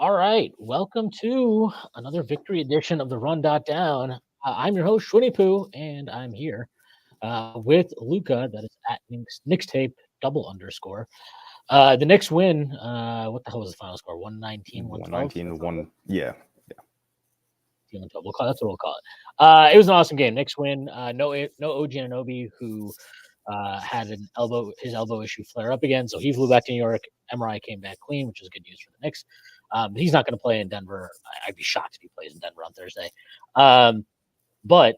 All right, welcome to another victory edition of the Run.down. I'm your host, Shwinny Poo, and I'm here with Luca, that is at Knicks tape double underscore. The Knicks win. What the hell was the final score? 119, 112? 119 1. Yeah. We'll call, that's what we'll call it. It was an awesome game. Knicks win. No OG Anunoby, who had his elbow issue flare up again, so he flew back to New York. MRI came back clean, which is good news for the Knicks. He's not going to play in Denver. I'd be shocked if he plays in Denver on Thursday. But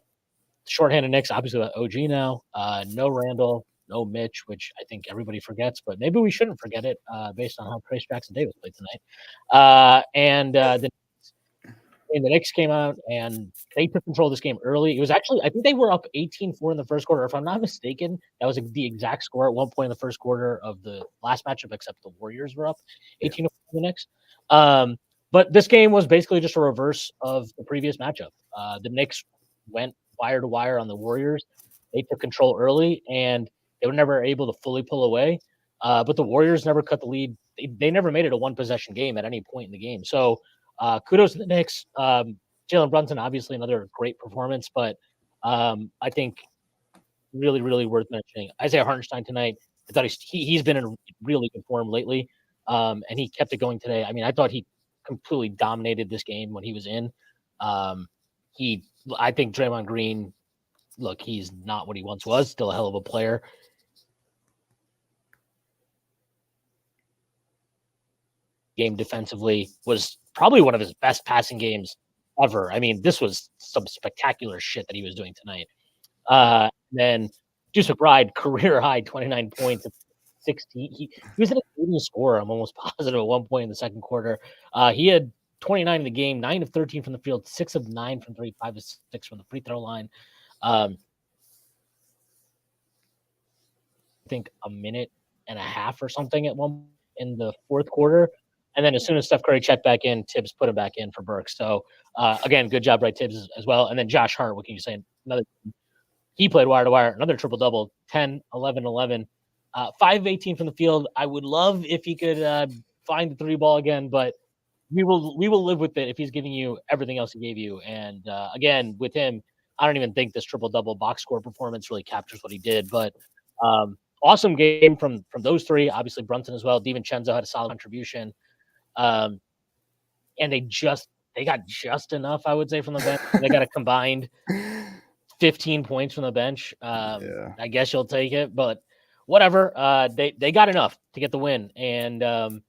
shorthanded Knicks, obviously with OG now. No Randall, no Mitch, which I think everybody forgets, but maybe we shouldn't forget it based on how Trace Jackson Davis played tonight. And the Knicks came out and they took control of this game early. It was actually, I think they were up 18-4 in the first quarter. If I'm not mistaken, that was the exact score at one point in the first quarter of the last matchup, except the Warriors were up 18-4 the Knicks. But this game was basically just a reverse of the previous matchup. The Knicks went wire to wire on the Warriors. They took control early, and they were never able to fully pull away. But the Warriors never cut the lead. They never made it a one-possession game at any point in the game. So kudos to the Knicks. Jalen Brunson, obviously another great performance, but I think really, really worth mentioning. Isaiah Hartenstein tonight. I thought he's been in really good form lately, and he kept it going today. I mean, I thought he completely dominated this game when he was in. I think Draymond Green, look, he's not what he once was. Still a hell of a player. Game defensively was probably one of his best passing games ever. I mean, this was some spectacular shit that he was doing tonight. Then Deuce McBride, career high 29 points, 16. He was an leading scorer. I'm almost positive at one point in the second quarter. He had 29 in the game, 9 of 13 from the field, 6 of 9 from 3, 5 of 6 from the free throw line. I think a minute and a half or something at one in the fourth quarter. And then as soon as Steph Curry checked back in, Tibs put him back in for Burks. So, again, good job by Tibs as well. And then Josh Hart, what can you say? He played wire to wire, another triple-double, 10, 11, 11. 5 of 18 from the field. I would love if he could find the three ball again, but we will live with it if he's giving you everything else he gave you. And, again, with him, I don't even think this triple-double box score performance really captures what he did. But awesome game from those three. Obviously, Brunson as well. DiVincenzo had a solid contribution. And they got just enough, I would say, from the bench. They got a combined 15 points from the bench. I guess you'll take it, but whatever. They got enough to get the win, and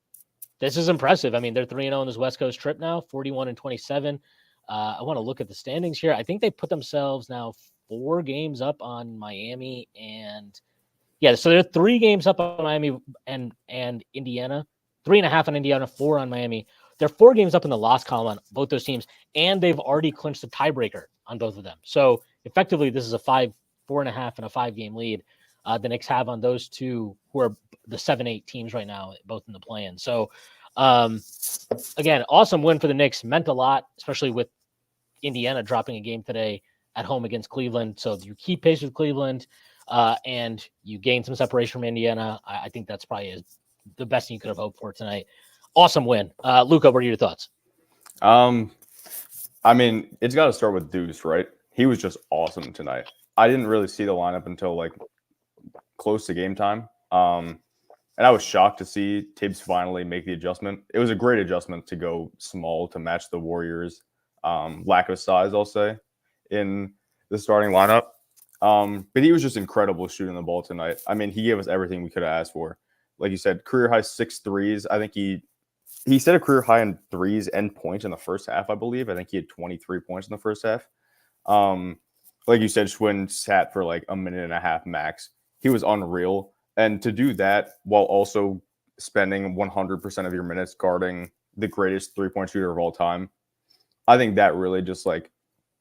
this is impressive. I mean, they're 3-0 on this West Coast trip now, 41-27. I want to look at the standings here. I think they put themselves now 4 games up on Miami, and so they're 3 games up on Miami and Indiana. 3.5 on Indiana, 4 on Miami. They're 4 games up in the loss column on both those teams, and they've already clinched the tiebreaker on both of them. So effectively, this is a 4.5 and a 5-game lead the Knicks have on those two, who are the 7-8 teams right now, both in the play-in. So again, awesome win for the Knicks. Meant a lot, especially with Indiana dropping a game today at home against Cleveland. So you keep pace with Cleveland, and you gain some separation from Indiana. I think that's probably the best thing you could have hoped for tonight. Awesome win. Luca, what are your thoughts? I mean, it's got to start with Deuce, right? He was just awesome tonight. I didn't really see the lineup until like close to game time. And I was shocked to see Tibs finally make the adjustment. It was a great adjustment to go small to match the Warriors' lack of size, I'll say, in the starting lineup. But he was just incredible shooting the ball tonight. I mean, he gave us everything we could have asked for. Like you said, career high 6 threes. I think he set a career high in threes and points in the first half, I believe. I think he had 23 points in the first half. Like you said, Schwinn sat for like a minute and a half max. He was unreal. And to do that while also spending 100% of your minutes guarding the greatest three-point shooter of all time, I think that really just like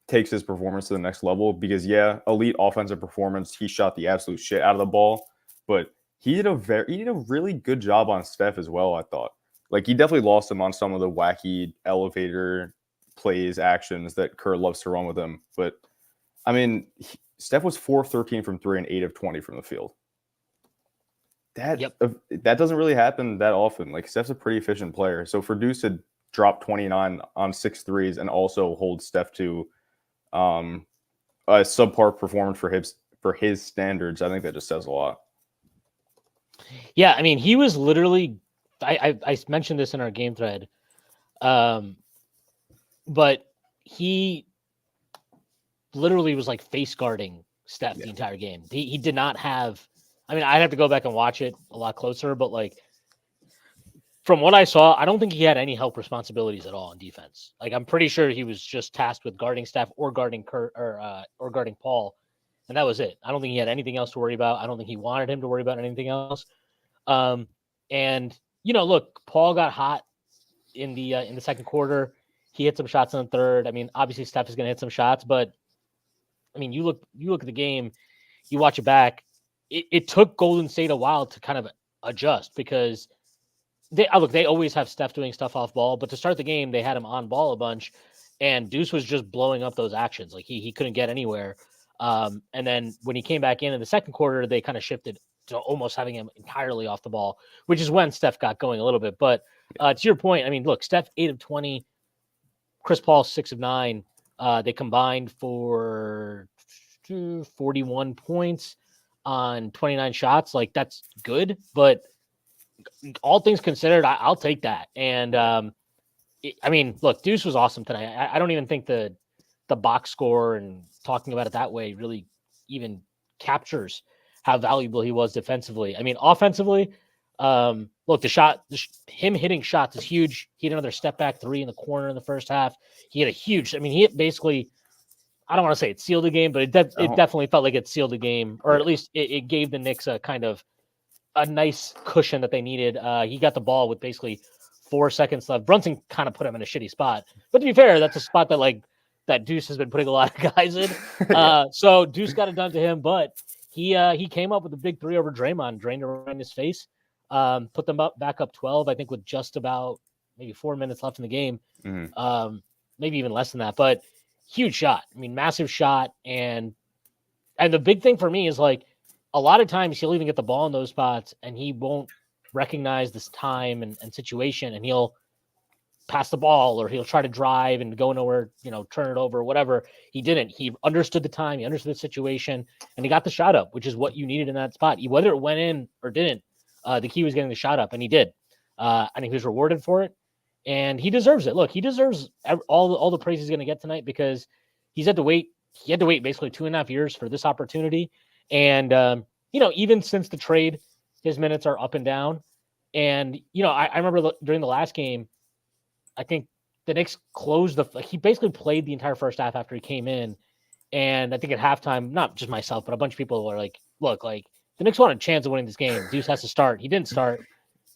takes his performance to the next level. Because, elite offensive performance. He shot the absolute shit out of the ball. But he did a really good job on Steph as well, I thought. Like, he definitely lost him on some of the wacky elevator plays, actions that Kerr loves to run with him. But, I mean, Steph was 4 of 13 from 3 and 8 of 20 from the field. That doesn't really happen that often. Like, Steph's a pretty efficient player. So for Deuce to drop 29 on 6 threes and also hold Steph to a subpar performance for his standards, I think that just says a lot. Yeah, I mean, he was literally. I mentioned this in our game thread, but he literally was like face guarding Steph the entire game. He did not have. I mean, I'd have to go back and watch it a lot closer, but like from what I saw, I don't think he had any help responsibilities at all in defense. Like I'm pretty sure he was just tasked with guarding Steph or guarding Kurt or guarding Paul, and that was it. I don't think he had anything else to worry about. I don't think he wanted him to worry about anything else. And look, Paul got hot in the second quarter. He hit some shots in the third. I mean, obviously Steph is going to hit some shots, but I mean, you look at the game, you watch it back. It took Golden State a while to kind of adjust because they always have Steph doing stuff off ball, but to start the game, they had him on ball a bunch, and Deuce was just blowing up those actions. Like he couldn't get anywhere. And then when he came back in the second quarter, they kind of shifted to almost having him entirely off the ball, which is when Steph got going a little bit. But to your point, I mean, look, Steph 8 of 20, Chris Paul 6 of 9. They combined for 41 points on 29 shots. Like that's good, but all things considered, I'll take that. And I mean, look, Deuce was awesome tonight. I don't even think the box score and talking about it that way really even captures how valuable he was defensively. I mean, offensively, look, him hitting shots is huge. He had another step back 3 in the corner in the first half. He had a huge, I mean, he hit basically, I don't want to say it sealed the game, but it definitely felt like it sealed the game, or at least it gave the Knicks a kind of a nice cushion that they needed. He got the ball with basically 4 seconds left. Brunson kind of put him in a shitty spot, but to be fair, that's a spot that Deuce has been putting a lot of guys in. So Deuce got it done to him, but he came up with a big 3 over Draymond, drained around his face, put them back up 12, I think with just about maybe 4 minutes left in the game. Mm-hmm. Maybe even less than that, but huge shot. I mean, massive shot. And the big thing for me is like, a lot of times he'll even get the ball in those spots and he won't recognize this time and situation, and he'll pass the ball or he'll try to drive and go nowhere, turn it over, whatever. He didn't. He understood the time, he understood the situation, and he got the shot up, which is what you needed in that spot. Whether it went in or didn't, the key was getting the shot up, and he did. And he was rewarded for it, and he deserves it. Look, he deserves all the praise he's going to get tonight because he had to wait basically 2.5 years for this opportunity. And, even since the trade, his minutes are up and down. And, I remember during the last game, I think the Knicks he basically played the entire first half after he came in. And I think at halftime, not just myself, but a bunch of people were like, look, like the Knicks want a chance of winning this game. Deuce has to start. He didn't start.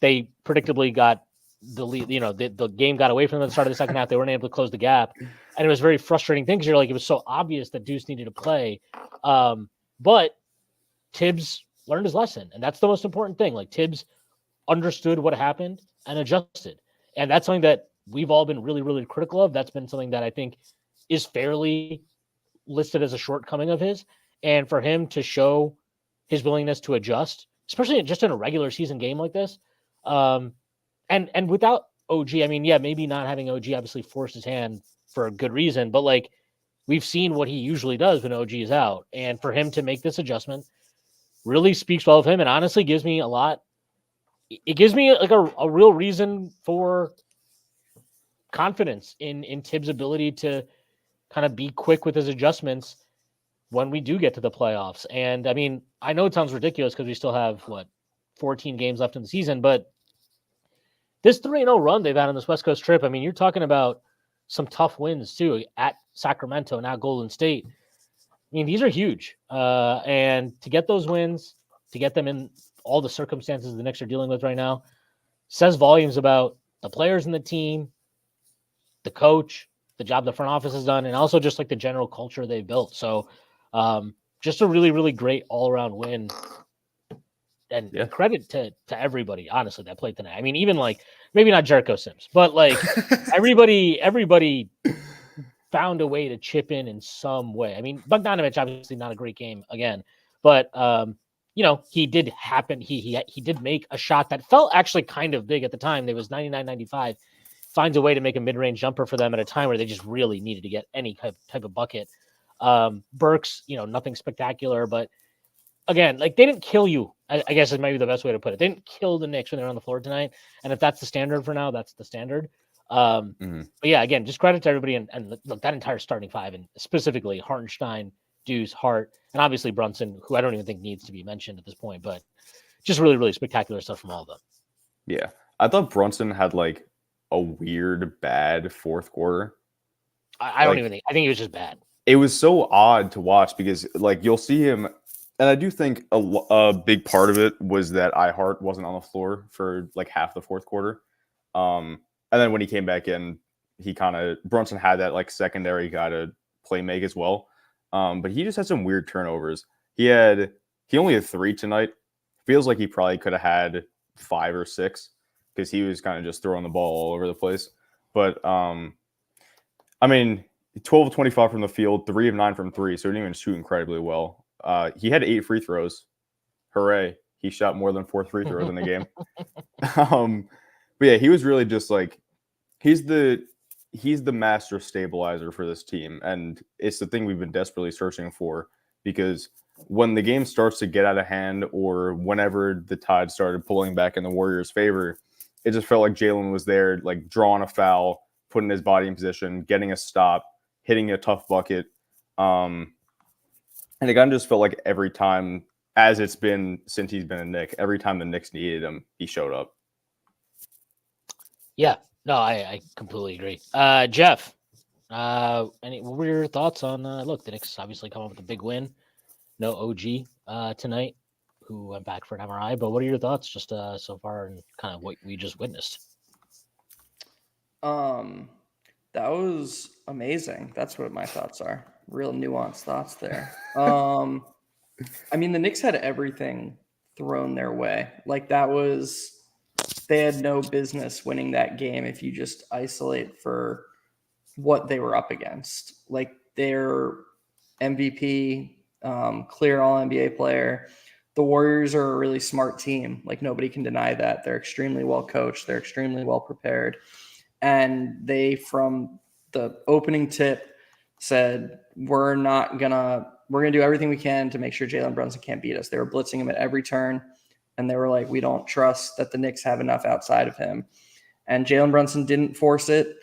They predictably got the lead, the game got away from them at the start of the second half. They weren't able to close the gap. And it was a very frustrating thing because you're like, it was so obvious that Deuce needed to play. But Tibs learned his lesson, and that's the most important thing. Like Tibs understood what happened and adjusted, and that's something that we've all been really, really critical of. That's been something that I think is fairly listed as a shortcoming of his, and for him to show his willingness to adjust, especially just in a regular season game like this, and without OG, I mean, yeah, maybe not having OG obviously forced his hand for a good reason, but like we've seen what he usually does when OG is out, and for him to make this adjustment really speaks well of him, and honestly gives me a lot. It gives me like a real reason for confidence in Tibbs' ability to kind of be quick with his adjustments when we do get to the playoffs. And I mean, I know it sounds ridiculous because we still have 14 games left in the season, but this 3-0 run they've had on this West Coast trip, I mean, you're talking about some tough wins too at Sacramento, now Golden State. I mean, these are huge. And to get those wins, to get them in all the circumstances the Knicks are dealing with right now, says volumes about the players in the team, the coach, the job the front office has done, and also just like the general culture they've built. So just a really, really great all-around win. And credit to everybody, honestly, that played tonight. I mean, even like maybe not Jericho Sims, but like everybody found a way to chip in some way. I mean, Bogdanović obviously not a great game again, but he did happen. He did make a shot that felt actually kind of big at the time. It was 99-95. finds a way to make a mid-range jumper for them at a time where they just really needed to get any type of bucket. Burks, nothing spectacular, but again, like they didn't kill you. I guess is maybe the best way to put it. They didn't kill the Knicks when they're on the floor tonight, and if that's the standard for now, that's the standard. But yeah, again, just credit to everybody and look, that entire starting five, and specifically Hartenstein, Deuce, Hart, and obviously Brunson, who I don't even think needs to be mentioned at this point, but just really, really spectacular stuff from all of them. Yeah, I thought Brunson had like a weird bad fourth quarter. I don't even think. I think he was just bad. It was so odd to watch because like you'll see him. And I do think a big part of it was that Hart wasn't on the floor for like half the fourth quarter. And then when he came back in, Brunson had that like secondary guy to play make as well. But he just had some weird turnovers. He only had 3 tonight. Feels like he probably could have had 5 or 6 because he was kind of just throwing the ball all over the place. But I mean, 12 of 25 from the field, 3 of 9 from 3, so he didn't even shoot incredibly well. He had 8 free throws. Hooray. He shot more than 4 free throws in the game. But yeah, he was really just like, he's the master stabilizer for this team. And it's the thing we've been desperately searching for, because when the game starts to get out of hand or whenever the tide started pulling back in the Warriors' favor, it just felt like Jalen was there, like drawing a foul, putting his body in position, getting a stop, hitting a tough bucket. And it kind of just felt like every time, as it's been since he's been a Knick, every time the Knicks needed him, he showed up. Yeah, no, I completely agree. Jeff, what were your thoughts on, look, the Knicks obviously come up with a big win. No OG tonight, who went back for an MRI, but what are your thoughts just so far and kind of what we just witnessed? That was amazing. That's what my thoughts are. Real nuanced thoughts there. I mean, the Knicks had everything thrown their way. Like they had no business winning that game if you just isolate for what they were up against. Like their MVP, clear All-NBA player. The Warriors are a really smart team. Like nobody can deny that. They're extremely well coached. They're extremely well prepared. And they, from the opening tip, said, we're going to do everything we can to make sure Jalen Brunson can't beat us. They were blitzing him at every turn. And they were like, we don't trust that the Knicks have enough outside of him. And Jalen Brunson didn't force it.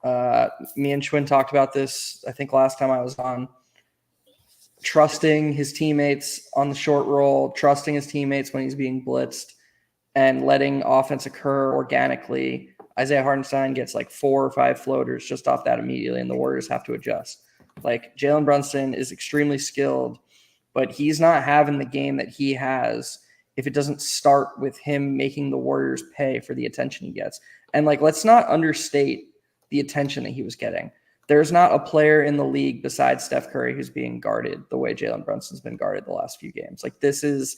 Me and Schwinn talked about this, I think, last time I was on. Trusting his teammates on the short roll, trusting his teammates when he's being blitzed, and letting offense occur organically. Isaiah Hartenstein gets like 4 or 5 floaters just off that immediately, and the Warriors have to adjust. Like Jalen Brunson is extremely skilled, but he's not having the game that he has if it doesn't start with him making the Warriors pay for the attention he gets. And like, let's not understate the attention that he was getting. There's not a player in the league besides Steph Curry who's being guarded the way Jalen Brunson's been guarded the last few games. Like this is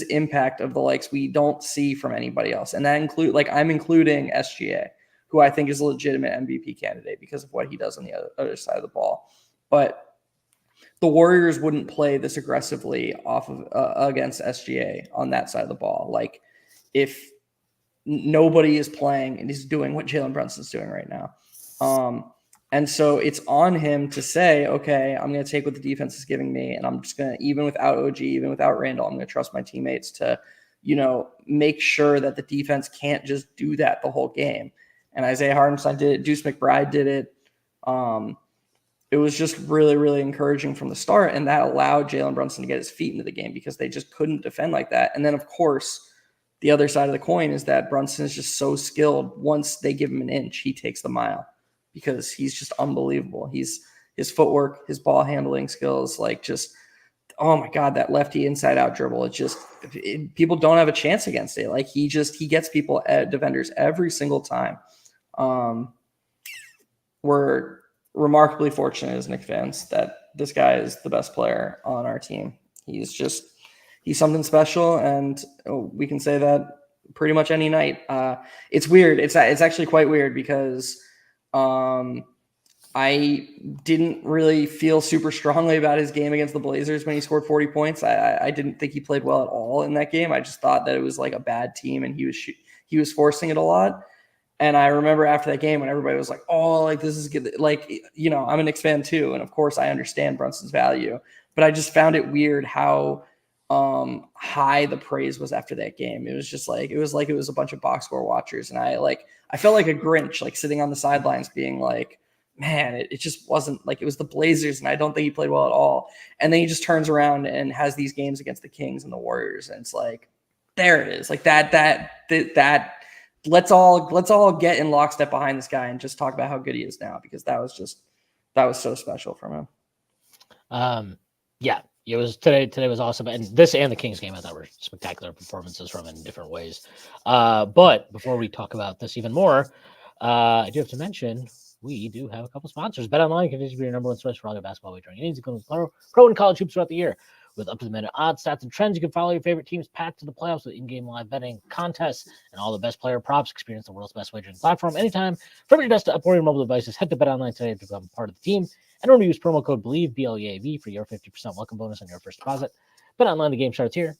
impact of the likes we don't see from anybody else. And that I'm including SGA, who I think is a legitimate MVP candidate because of what he does on the other side of the ball. But the Warriors wouldn't play this aggressively off of against SGA on that side of the ball. Like if nobody is playing and he's doing what Jalen Brunson's doing right now. And so it's on him to say, okay, I'm going to take what the defense is giving me, and I'm just going to, even without OG, even without Randall, I'm going to trust my teammates to, make sure that the defense can't just do that the whole game. And Isaiah Hartenstein did it. Deuce McBride did it. It was just really, really encouraging from the start, and that allowed Jalen Brunson to get his feet into the game because they just couldn't defend like that. And then, of course, the other side of the coin is that Brunson is just so skilled. Once they give him an inch, he takes the mile because he's just unbelievable. His footwork, his ball handling skills, oh my God, that lefty inside out dribble. People don't have a chance against it. Like he gets people at defenders every single time. We're remarkably fortunate as Knicks fans that this guy is the best player on our team. He's something special, and we can say that pretty much any night. It's weird. It's actually quite weird because I didn't really feel super strongly about his game against the Blazers when he scored 40 points. I didn't think he played well at all in that game. I just thought that it was like a bad team and he was forcing it a lot. And I remember after that game when everybody was like, oh, like this is good. Like, you know, I'm a Knicks fan too. And of course I understand Brunson's value, but I just found it weird how high the praise was after that game. It was just like, it was a bunch of box score watchers. And I felt like a Grinch, like sitting on the sidelines being like, man, it just wasn't like, it was the Blazers. And I don't think he played well at all. And then he just turns around and has these games against the Kings and the Warriors. And it's like, there it is. Like that let's all get in lockstep behind this guy and just talk about how good he is now, because that was so special from him. Yeah, it was today was awesome. And this and the Kings game I thought were spectacular performances from in different ways. But before we talk about this even more, I do have to mention we do have a couple sponsors. BetOnline continues to be your number one source for all your basketball wagering needs, including pro and college hoops throughout the year. With up-to-the-minute odds, stats, and trends, you can follow your favorite team's path to the playoffs with in-game live betting, contests, and all the best player props. Experience the world's best wagering platform anytime from your desktop or your mobile devices. Head to BetOnline today to become part of the team. And remember to use promo code BLEAV, BLEAV, for your 50% welcome bonus on your first deposit. BetOnline, the game starts here.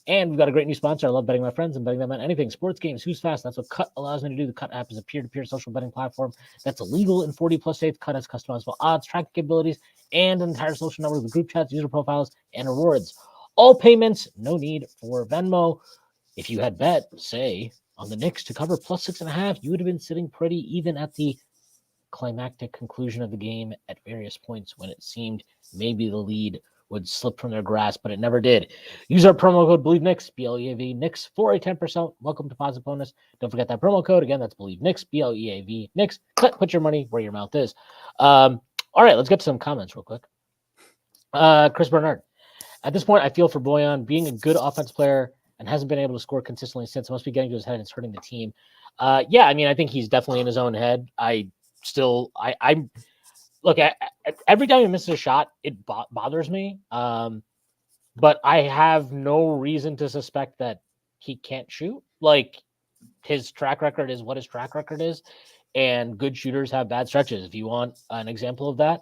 And we've got a great new sponsor. I love betting my friends and betting them on anything. Sports games, who's fast? That's what Cut allows me to do. The Cut app is a peer-to-peer social betting platform that's illegal in 40-plus states. Cut has customizable odds, tracking capabilities, and an entire social network with group chats, user profiles, and rewards. All payments, no need for Venmo. If you had bet, say, on the Knicks to cover plus 6.5, you would have been sitting pretty even at the climactic conclusion of the game at various points when it seemed maybe the lead would slip from their grasp, but it never did. Use our promo code BelieveKnicks, BLEAV, Knicks, for a 10% welcome deposit bonus. Don't forget that promo code. Again, that's BelieveKnicks, BLEAV, Knicks. Put your money where your mouth is. All right, let's get to some comments real quick. Chris Bernard. At this point, I feel for Bojan being a good offense player and hasn't been able to score consistently since. It must be getting to his head and it's hurting the team. Yeah, I mean, I think he's definitely in his own head. I'm look at every time he misses a shot, it bothers me. But I have no reason to suspect that he can't shoot. Like, his track record is what his track record is, and good shooters have bad stretches. If you want an example of that,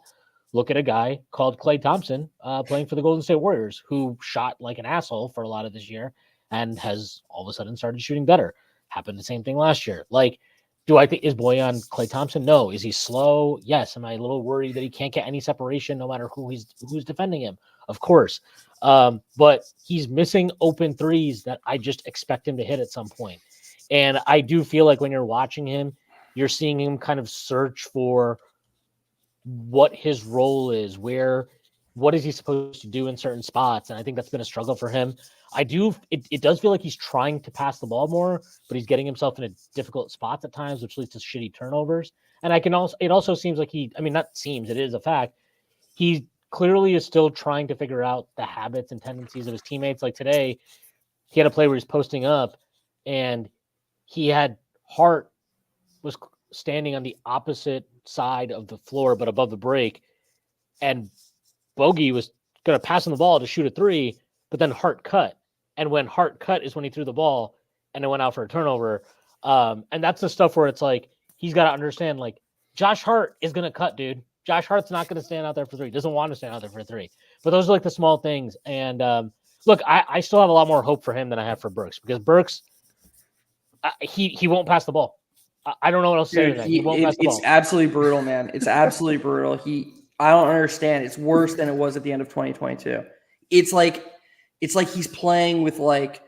look at a guy called Klay Thompson playing for the Golden State Warriors, who shot like an asshole for a lot of this year and has all of a sudden started shooting better. Happened the same thing last year. Like, do I think is Bojan Klay Thompson? No. Is he slow? Yes. Am I a little worried that he can't get any separation no matter who's defending him? Of course. But he's missing open threes that I just expect him to hit at some point. And I do feel like when you're watching him, you're seeing him kind of search for what his role is, what is he supposed to do in certain spots. And I think that's been a struggle for him. It does feel like he's trying to pass the ball more, but he's getting himself in a difficult spots at times, which leads to shitty turnovers. And it also seems like it is a fact. He clearly is still trying to figure out the habits and tendencies of his teammates. Like today, he had a play where he's posting up and he had Hart was standing on the opposite side of the floor, but above the break. And Bogey was going to pass him the ball to shoot a three, but then Hart cut. And when Hart cut is when he threw the ball and it went out for a turnover. And that's the stuff where it's like, he's got to understand, like, Josh Hart is going to cut, dude. Josh Hart's not going to stand out there for three. He doesn't want to stand out there for three. But those are like the small things. And look, I still have a lot more hope for him than I have for Burks, because Burks, he won't pass the ball. I don't know what else to say to that. He won't pass the ball. It's absolutely brutal, man. It's absolutely brutal. I don't understand. It's worse than it was at the end of 2022. It's like he's playing with like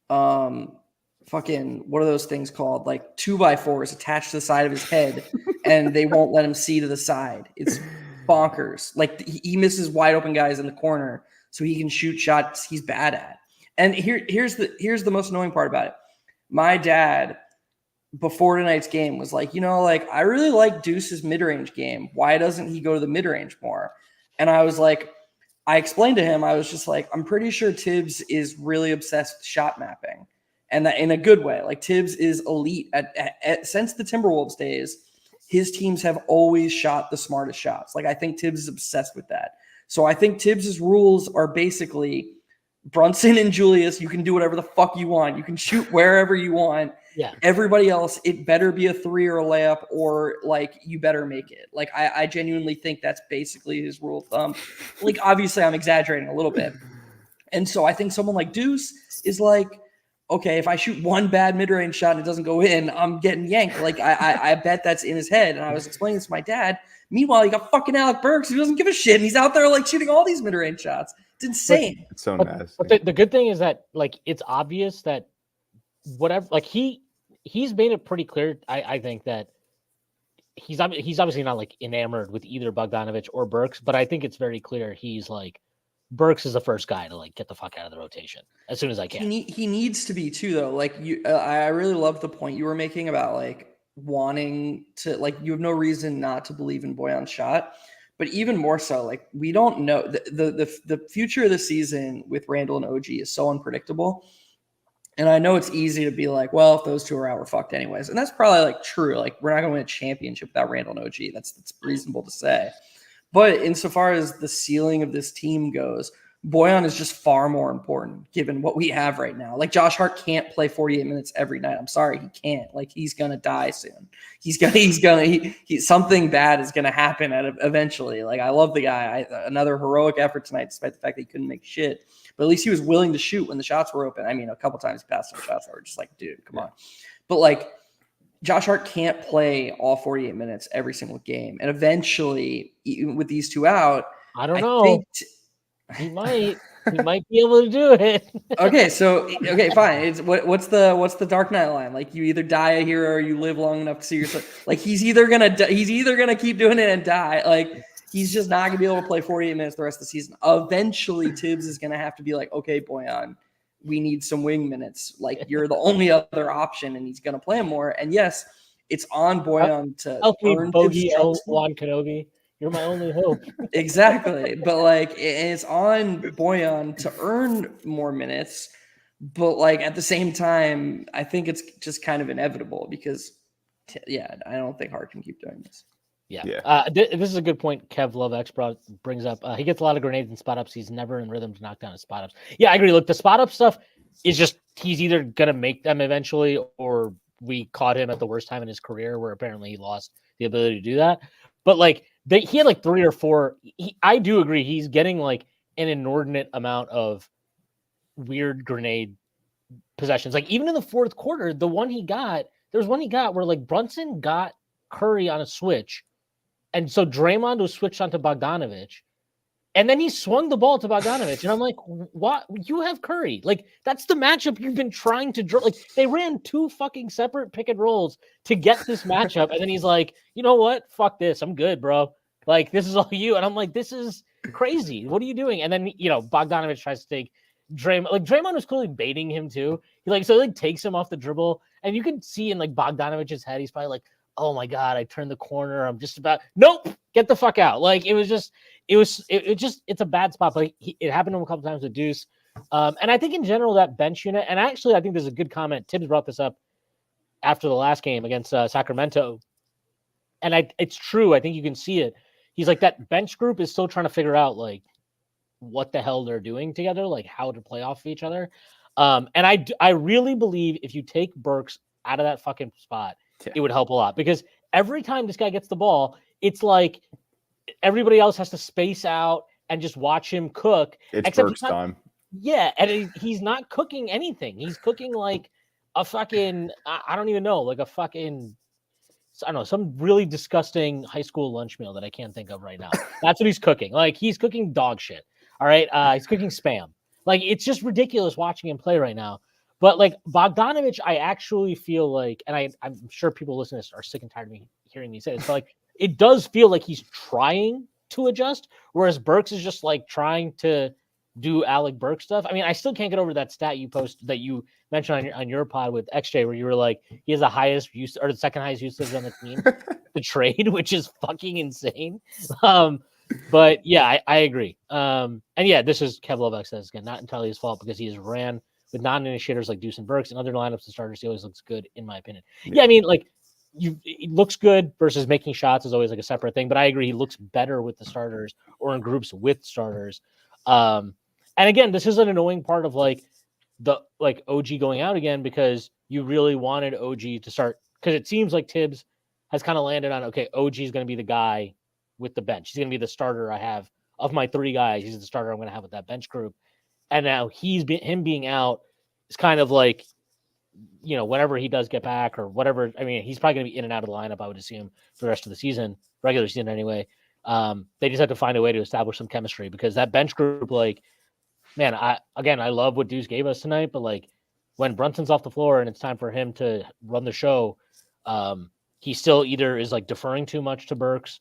fucking, what are those things called? Like 2x4s attached to the side of his head, and they won't let him see to the side. It's bonkers. Like, he misses wide open guys in the corner so he can shoot shots he's bad at. And here's the most annoying part about it. My dad, before tonight's game, was like, like, I really like Deuce's mid-range game. Why doesn't he go to the mid-range more? And I was like, I explained to him, I was just like, I'm pretty sure Tibs is really obsessed with shot mapping, and that in a good way. Like, Tibs is elite at since the Timberwolves days. His teams have always shot the smartest shots. Like, I think Tibs is obsessed with that. So I think Tibbs's rules are basically Brunson and Julius, you can do whatever the fuck you want. You can shoot wherever you want. Yeah. Everybody else, it better be a three or a layup, or like, you better make it. Like, I genuinely think that's basically his rule of thumb. Like, obviously I'm exaggerating a little bit. And so I think someone like Deuce is like, okay, if I shoot one bad mid-range shot and it doesn't go in, I'm getting yanked. Like I bet that's in his head. And I was explaining this to my dad. Meanwhile, you got fucking Alec Burks who doesn't give a shit. And he's out there like shooting all these mid-range shots. It's insane. It's so But nasty. the good thing is that like it's obvious that whatever, like he's made it pretty clear. I think that he's obviously not like enamored with either Bogdanovich or Burks, but I think it's very clear he's like Burks is the first guy to like get the fuck out of the rotation as soon as I can. He needs to be too, though. Like I really love the point you were making about like wanting to, like, you have no reason not to believe in Bojan's shot, but even more so, like we don't know the future of the season with Randall and OG is so unpredictable. And I know it's easy to be like, well, if those two are out, we're fucked anyways. And that's probably like true. Like we're not going to win a championship without Randall and OG. That's reasonable to say. But insofar as the ceiling of this team goes, Bojan is just far more important given what we have right now. Like Josh Hart can't play 48 minutes every night. I'm sorry, he can't. Like he's gonna die soon. Something bad is gonna happen eventually. Like I love the guy. Another heroic effort tonight, despite the fact that he couldn't make shit. But at least he was willing to shoot when the shots were open. I mean, a couple times he passed some shots that were just like, dude, come on. But like Josh Hart can't play all 48 minutes every single game. And eventually, even with these two out, I don't know. He might be able to do it. Okay, fine. It's what's the Dark Knight line? Like you either die a hero or you live long enough to see yourself. Like he's either gonna keep doing it and die. Like he's just not gonna be able to play 48 minutes the rest of the season. Eventually, Tibs is gonna have to be like, okay, Bojan, we need some wing minutes. Like you're the only other option, and he's gonna play him more. And yes, it's on Bojan to help me, earn Bogey Tibs' Juan Kenobi. You're my only hope. Exactly. But like it's on Bojan to earn more minutes. But like at the same time, I think it's just kind of inevitable because I don't think Hart can keep doing this. Yeah. This is a good point Kev Love X brings up. He gets a lot of grenades and spot ups. He's never in rhythm to knock down his spot ups. Yeah, I agree. Look, the spot up stuff is just he's either gonna make them eventually, or we caught him at the worst time in his career where apparently he lost the ability to do that. But like he had like 3 or 4. I do agree. He's getting like an inordinate amount of weird grenade possessions. Like even in the fourth quarter, there was one he got where like Brunson got Curry on a switch. And so Draymond was switched onto Bogdanovich. And then he swung the ball to Bogdanovich. And I'm like, what? You have Curry. Like, that's the matchup you've been trying to draw. Like, they ran 2 fucking separate pick and rolls to get this matchup. And then he's like, you know what? Fuck this. I'm good, bro. Like, this is all you. And I'm like, this is crazy. What are you doing? And then, Bogdanovich tries to take Draymond. Like, Draymond was clearly baiting him, too. He takes him off the dribble. And you can see in, like, Bogdanovich's head, he's probably like, oh my God, I turned the corner. I'm just about, nope, get the fuck out. Like, it's a bad spot, but it happened to him a couple times with Deuce. And I think in general that bench unit, and actually I think there's a good comment. Tibs brought this up after the last game against Sacramento. And it's true. I think you can see it. He's like, that bench group is still trying to figure out like what the hell they're doing together, like how to play off of each other. And I really believe if you take Burks out of that fucking spot, it would help a lot, because every time this guy gets the ball, it's like everybody else has to space out and just watch him cook. It's Burks time. Yeah, and he's not cooking anything. He's cooking like a fucking, I don't even know, like a fucking, I don't know, some really disgusting high school lunch meal that I can't think of right now. That's what he's cooking. Like, he's cooking dog shit. All right, he's cooking spam. Like, it's just ridiculous watching him play right now. But like Bogdanovich, I actually feel like, and I'm sure people listening to this are sick and tired of me hearing me say this, but like it does feel like he's trying to adjust, whereas Burks is just like trying to do Alec Burks stuff. I mean, I still can't get over that stat you posted that you mentioned on your pod with XJ, where you were like, he has the highest use or the second highest usage on the team to trade, which is fucking insane. But yeah, I agree. And yeah, this is Kev Lovex says again, not entirely his fault because he has ran with non-initiators like Deuce and Burks and other lineups and starters. He always looks good, in my opinion. Yeah, I mean, like it looks good versus making shots is always like a separate thing. But I agree, he looks better with the starters or in groups with starters. And again, this is an annoying part of like the OG going out again, because you really wanted OG to start, because it seems like Tibs has kind of landed on, okay, OG is going to be the guy with the bench. He's going to be the starter I have of my 3 guys. He's the starter I'm going to have with that bench group. And now him being out is kind of like whenever he does get back or whatever. I mean, he's probably going to be in and out of the lineup, I would assume, for the rest of the season, regular season anyway. They just have to find a way to establish some chemistry because that bench group, like, man, I love what Deuce gave us tonight, but like when Brunson's off the floor and it's time for him to run the show, he still either is like deferring too much to Burks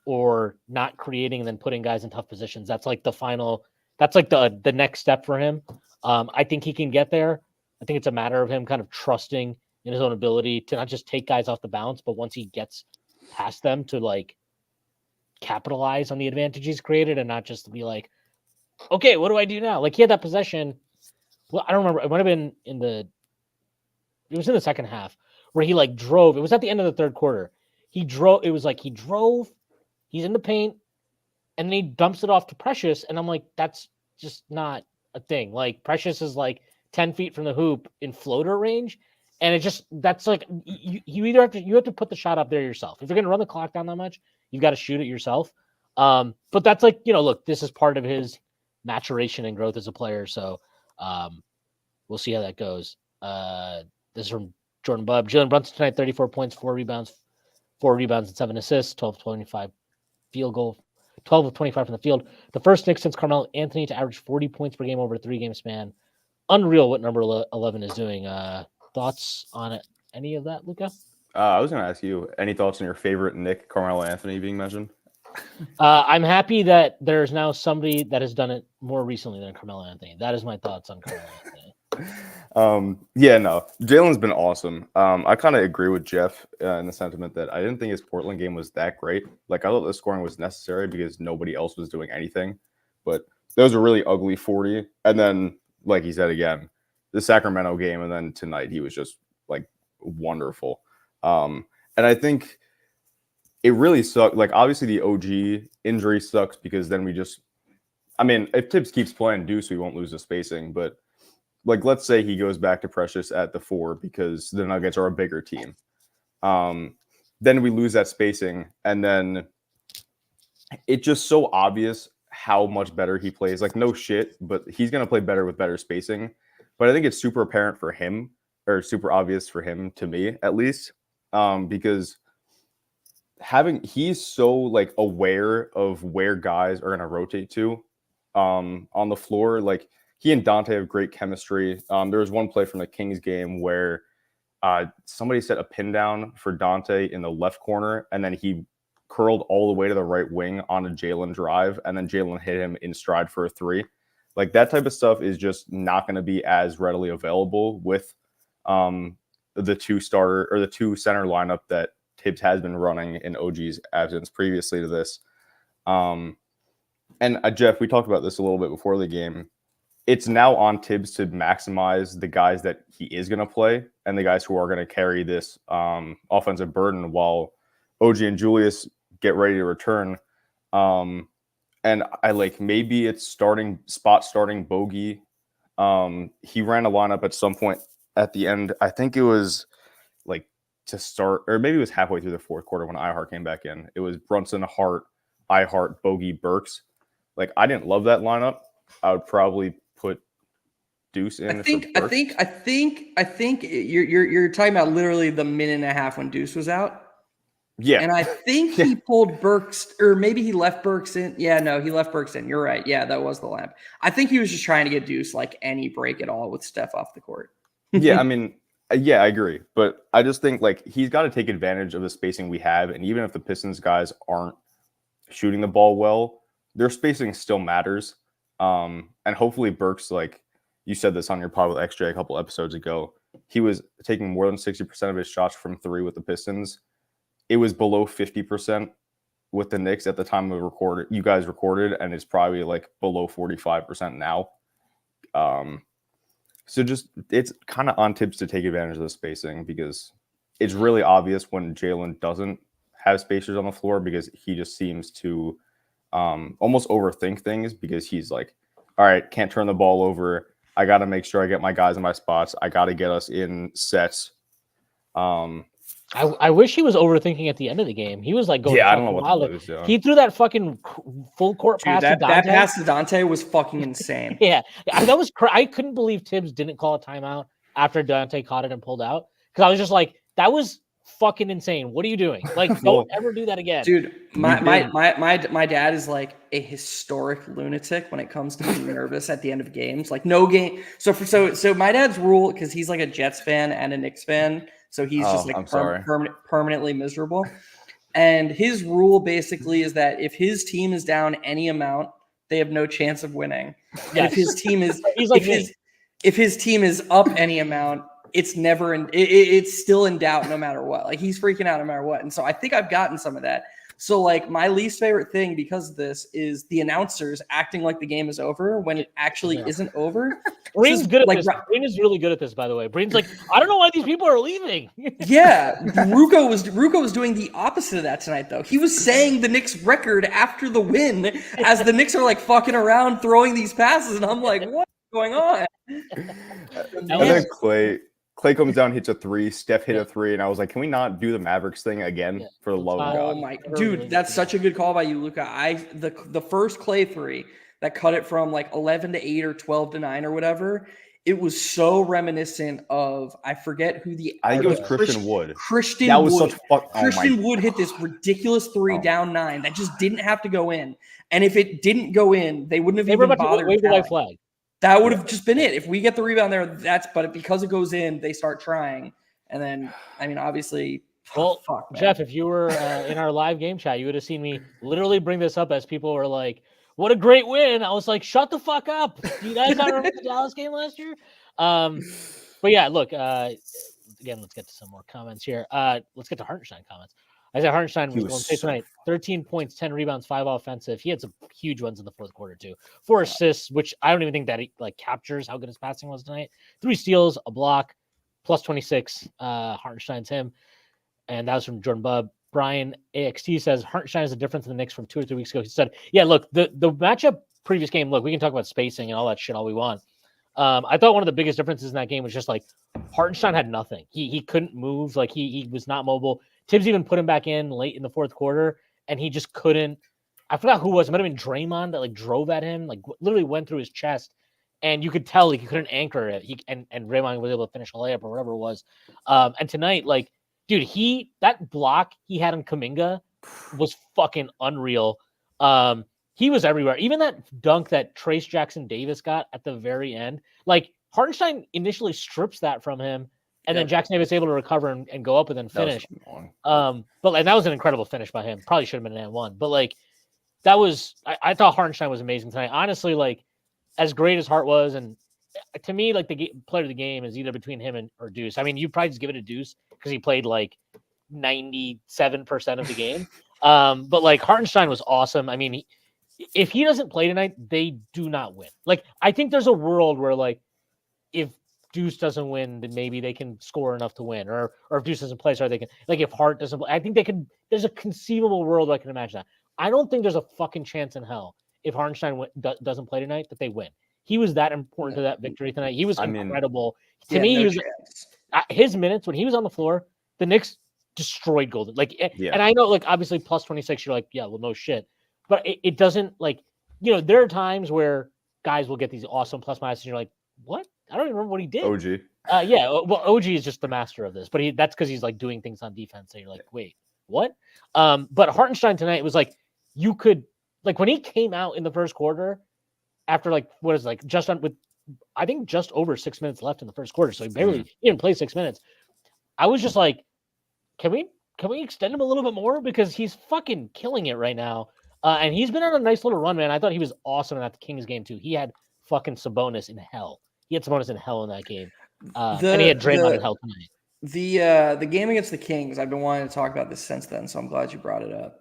or not creating and then putting guys in tough positions. That's like the next step for him. I think he can get there. I think it's a matter of him kind of trusting in his own ability to not just take guys off the bounce, but once he gets past them to like capitalize on the advantage he's created and not just to be like, okay, what do I do now? Like he had that possession. Well, I don't remember. It might have been it was in the second half where he like drove. It was at the end of the third quarter. He drove. It was like he drove. He's in the paint, and then he dumps it off to Precious, and I'm like, that's just not a thing. Like Precious is like 10 feet from the hoop in floater range, and that's like you either have to put the shot up there yourself. If you're gonna run the clock down that much, you've got to shoot it yourself. But that's like look, this is part of his maturation and growth as a player. So we'll see how that goes. This is from Jordan Bubb. Jalen Brunson tonight, 34 points, 4 rebounds and 7 assists, 12-25 field goal, 12 of 25 from the field. The first Knicks since Carmelo Anthony to average 40 points per game over a 3-game span. Unreal what number 11 is doing. Thoughts on it? Any of that, Luca? I was going to ask you, any thoughts on your favorite Nick, Carmelo Anthony, being mentioned? I'm happy that there's now somebody that has done it more recently than Carmelo Anthony. That is my thoughts on Carmelo Anthony. Yeah, no, Jalen's been awesome. I kind of agree with Jeff in the sentiment that I didn't think his Portland game was that great. Like, I thought the scoring was necessary because nobody else was doing anything. But that was a really ugly 40. And then, like he said again, the Sacramento game, and then tonight he was just like wonderful. And I think it really sucked. Like, obviously the OG injury sucks because then if Tibs keeps playing Deuce, we won't lose the spacing. But like, let's say he goes back to Precious at the 4 because the Nuggets are a bigger team. Then we lose that spacing, and then it's just so obvious how much better he plays. Like, no shit, but he's going to play better with better spacing. But I think it's super apparent for him, or super obvious for him, to me at least, because he's so like aware of where guys are going to rotate to on the floor. Like, he and Dante have great chemistry. There was one play from the Kings game where somebody set a pin down for Dante in the left corner, and then he curled all the way to the right wing on a Jalen drive, and then Jalen hit him in stride for a 3. Like, that type of stuff is just not going to be as readily available with the 2 center lineup that Tibs has been running in OG's absence previously to this. And Jeff, we talked about this a little bit before the game. It's now on Tibs to maximize the guys that he is going to play and the guys who are going to carry this offensive burden while OG and Julius get ready to return. And I maybe it's starting Bogey. He ran a lineup at some point at the end. I think it was like to start, or maybe it was halfway through the fourth quarter when iHeart came back in. It was Brunson, Hart, iHeart, Bogey, Burks. Like, I didn't love that lineup. I would probably put Deuce in. I think you're talking about literally the minute and a half when Deuce was out. Yeah. And I think he pulled Burks, or maybe he left Burks in. Yeah, no, he left Burks in. You're right. Yeah, that was the lamp. I think he was just trying to get Deuce like any break at all with Steph off the court. Yeah, I mean, yeah, I agree. But I just think like he's got to take advantage of the spacing we have. And even if the Pistons guys aren't shooting the ball well, their spacing still matters. And hopefully Burks, like you said this on your pod with XJ a couple episodes ago, he was taking more than 60% of his shots from 3 with the Pistons. It was below 50% with the Knicks at the time of you guys recorded, and it's probably like below 45% now. So just it's kind of on Tibs to take advantage of the spacing because it's really obvious when Jalen doesn't have spacers on the floor because he just seems to almost overthink things because he's like, all right, can't turn the ball over. I got to make sure I get my guys in my spots. I got to get us in sets. I wish he was overthinking at the end of the game. He was like going I don't know what wild. He threw that fucking full court pass to Dante. That pass to Dante was fucking insane. Yeah, that was I couldn't believe Tibs didn't call a timeout after Dante caught it and pulled out. Because I was just like, that was fucking insane. What are you doing? Like, don't ever do that again. Dude, my dad is like a historic lunatic when it comes to being nervous at the end of games. Like no game. So my dad's rule, because he's like a Jets fan and a Knicks fan, so he's just like permanently miserable. And his rule basically is that if his team is down any amount, they have no chance of winning. Yes. And if his team is if his team is up any amount, it's never it's still in doubt no matter what. Like he's freaking out no matter what. And so I think I've gotten some of that. So like my least favorite thing because of this is the announcers acting like the game is over when it actually isn't over. Breen's good at this. Breen is really good at this, by the way. Breen's like, I don't know why these people are leaving. Yeah. Ruko was doing the opposite of that tonight, though. He was saying the Knicks record after the win as the Knicks are like fucking around throwing these passes. And I'm like, what's going on? And then Clay comes down, hits a 3. Steph hit a 3, and I was like, "Can we not do the Mavericks thing again for the love of God?" Oh my, dude, that's such a good call by you, Luca. The first Clay 3 that cut it from like 11 to 8 or 12 to 9 or whatever. It was so reminiscent of I forget who I think it was Christian Wood. Christian Wood hit this ridiculous 3 down 9 that just didn't have to go in, and if it didn't go in, they wouldn't have even bothered. Wave the white flag. That would have just been it. If we get the rebound there, but because it goes in, they start trying. And then, I mean, obviously, fuck, Jeff, if you were in our live game chat, you would have seen me literally bring this up as people were like, what a great win. I was like, shut the fuck up. Do you guys not remember the Dallas game last year? But yeah, look, again, let's get to some more comments here. Let's get to Hartenstein comments. Isaiah Hartenstein was going to say tonight, 13 points, 10 rebounds, 5 offensive. He had some huge ones in the fourth quarter too. 4 assists, which I don't even think that he like captures how good his passing was tonight. 3 steals, a block, plus 26. Hartenstein's him. And that was from Jordan Bubb. Brian AXT says Hartenstein is the difference in the Knicks from 2 or 3 weeks ago. He said, yeah, look, the matchup previous game, look, we can talk about spacing and all that shit all we want. I thought one of the biggest differences in that game was just like Hartenstein had nothing. He couldn't move. Like he was not mobile. Tibs even put him back in late in the fourth quarter, and he just couldn't. I forgot who it was. It might have been Draymond that like drove at him, like literally went through his chest, and you could tell like he couldn't anchor it. And Draymond was able to finish a layup or whatever it was. And tonight, like, dude, that block he had on Kuminga was fucking unreal. He was everywhere. Even that dunk that Trace Jackson Davis got at the very end, like Hartenstein initially strips that from him. And then Jackson Davis able to recover and go up and then finish. But that was an incredible finish by him. Probably should have been an N1. But like that was I thought Hartenstein was amazing tonight. Honestly, like as great as Hart was, and to me, like the player of the game is either between him or Deuce. I mean, you probably just give it to Deuce because he played like 97% of the game. But like Hartenstein was awesome. I mean, if he doesn't play tonight, they do not win. Like I think there's a world where like if Deuce doesn't win, then maybe they can score enough to win. Or if Deuce doesn't play, they can, like if Hart doesn't play, I think they can, there's a conceivable world I can imagine that. I don't think there's a fucking chance in hell if Hartenstein doesn't play tonight that they win. He was that important to that victory tonight. He was incredible. To me, he was his minutes when he was on the floor, the Knicks destroyed Golden. Like, and I know, like, obviously plus 26, you're like, yeah, well, no shit. But it doesn't, like, you know, there are times where guys will get these awesome plus minuses and you're like, what? I don't even remember what he did. OG. Yeah, well, OG is just the master of this, but that's because he's like doing things on defense. And you're like, wait, what? But Hartenstein tonight was like, you could, like when he came out in the first quarter after like, what is it, like just over 6 minutes left in the first quarter. So he barely even played 6 minutes. I was just like, can we extend him a little bit more? Because he's fucking killing it right now. And he's been on a nice little run, man. I thought he was awesome in that Kings game too. He had fucking Sabonis in hell. He had Sabonis in hell in that game. And he had Draymond in hell tonight. The game against the Kings, I've been wanting to talk about this since then, so I'm glad you brought it up.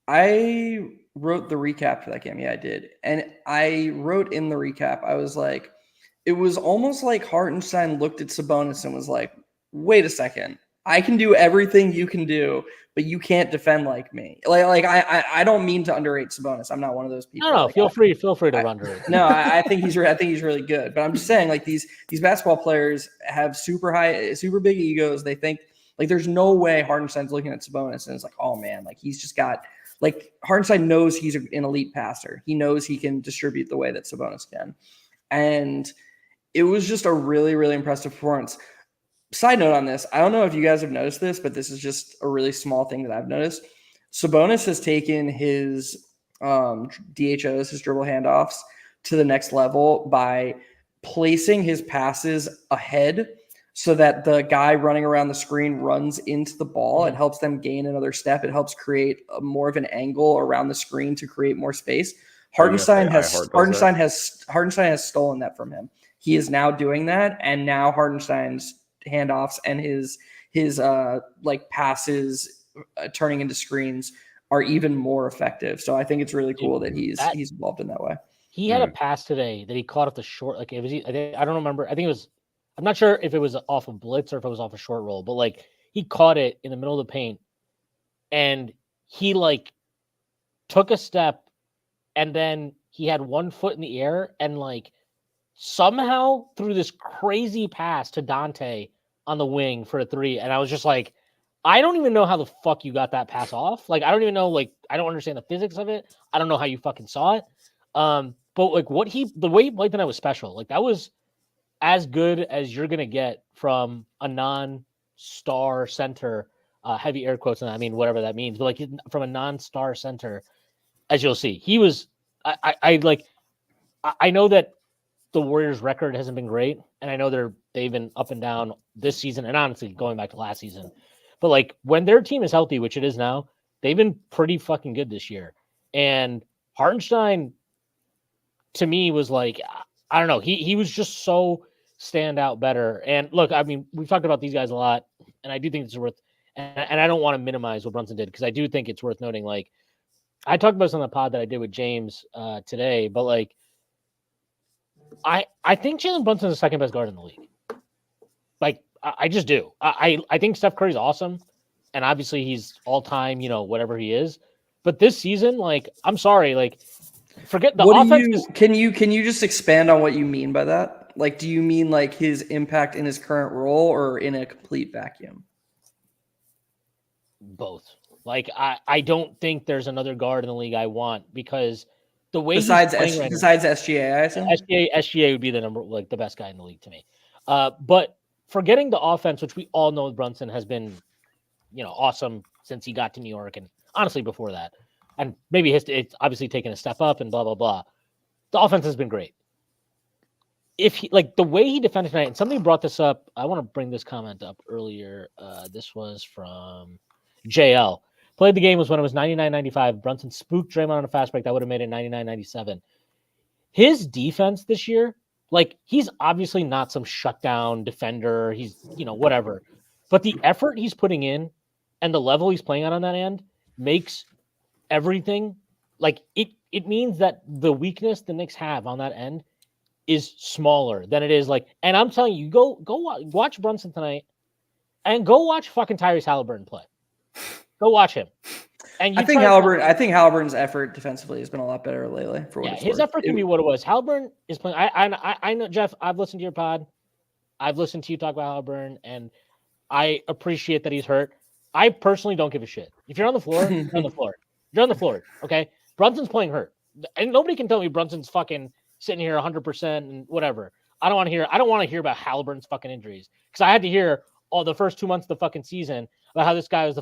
I wrote the recap for that game. Yeah, I did. And I wrote in the recap, I was like, it was almost like Hartenstein looked at Sabonis and was like, wait a second. I can do everything you can do, but you can't defend like me. Like I don't mean to underrate Sabonis. I'm not one of those people. No, like, feel free to underrate. No, I think he's really good. But I'm just saying, like these basketball players have super big egos. They think like there's no way Hartenstein's looking at Sabonis and it's like, oh man, like he's just got like Hartenstein knows he's an elite passer. He knows he can distribute the way that Sabonis can, and it was just a really, really impressive performance. Side note on this, I don't know if you guys have noticed this, but this is just a really small thing that I've noticed. Sabonis has taken his DHOs, his dribble handoffs, to the next level by placing his passes ahead so that the guy running around the screen runs into the ball. It helps them gain another step. It helps create more of an angle around the screen to create more space. Hartenstein has stolen that from him. He is now doing that, and now Hartenstein's handoffs and his like passes turning into screens are even more effective. So I think it's really cool that he's involved in that way. He had a pass today that he caught off the short. Like it was, I don't remember. I think it was. I'm not sure if it was off of blitz or if it was off a short roll, but like he caught it in the middle of the paint, and he like took a step, and then he had 1 foot in the air, and like somehow threw this crazy pass to Dante on the wing for a 3, and I was just like, I don't even know how the fuck you got that pass off. Like I don't even know. Like I don't understand the physics of it. I don't know how you fucking saw it. But like the way he played tonight was special. Like that was as good as you're gonna get from a non-star center, heavy air quotes, and I mean whatever that means, but like from a non-star center, as you'll see, he was. I know that the Warriors' record hasn't been great, and I know they've been up and down this season, and honestly going back to last season. But like when their team is healthy, which it is now, they've been pretty fucking good this year. And Hartenstein, to me, was like, I don't know, he was just so stand out better. And look, I mean, we've talked about these guys a lot, and I do think it's worth, and I don't want to minimize what Brunson did, because I do think it's worth noting. Like, I talked about this on the pod that I did with James today, but like, I think Jalen Brunson is the second best guard in the league. Like, I just do. I think Steph Curry's awesome, and obviously he's all time, whatever he is. But this season, like, I'm sorry, like, forget the offense. Can you just expand on what you mean by that? Like, do you mean like his impact in his current role or in a complete vacuum? Both. Like, I don't think there's another guard in the league I want, because the way besides SGA, I assume SGA would be the best guy in the league to me. But forgetting the offense, which we all know Brunson has been, awesome since he got to New York, and honestly before that, and maybe it's obviously taken a step up and blah blah blah. The offense has been great. If he, like, the way he defended tonight, and somebody brought this up, I want to bring this comment up earlier. This was from JL. Played the game was when it was 99-95. Brunson spooked Draymond on a fast break. That would have made it 99-97. His defense this year, like, he's obviously not some shutdown defender. He's, whatever. But the effort he's putting in and the level he's playing on that end makes everything, like, it means that the weakness the Knicks have on that end is smaller than it is, like, and I'm telling you, go watch Brunson tonight, and go watch fucking Tyrese Halliburton play. Go watch him. And I think Halliburton's effort defensively has been a lot better lately. His effort can be what it was. Halliburton is playing. I know, Jeff. I've listened to your pod. I've listened to you talk about Halliburton, and I appreciate that he's hurt. I personally don't give a shit. If you're on the floor, you're on the floor. You're on the floor. Okay. Brunson's playing hurt, and nobody can tell me Brunson's fucking sitting here 100% and whatever. I don't want to hear about Halliburton's fucking injuries, because I had to hear all the first 2 months of the fucking season about how this guy was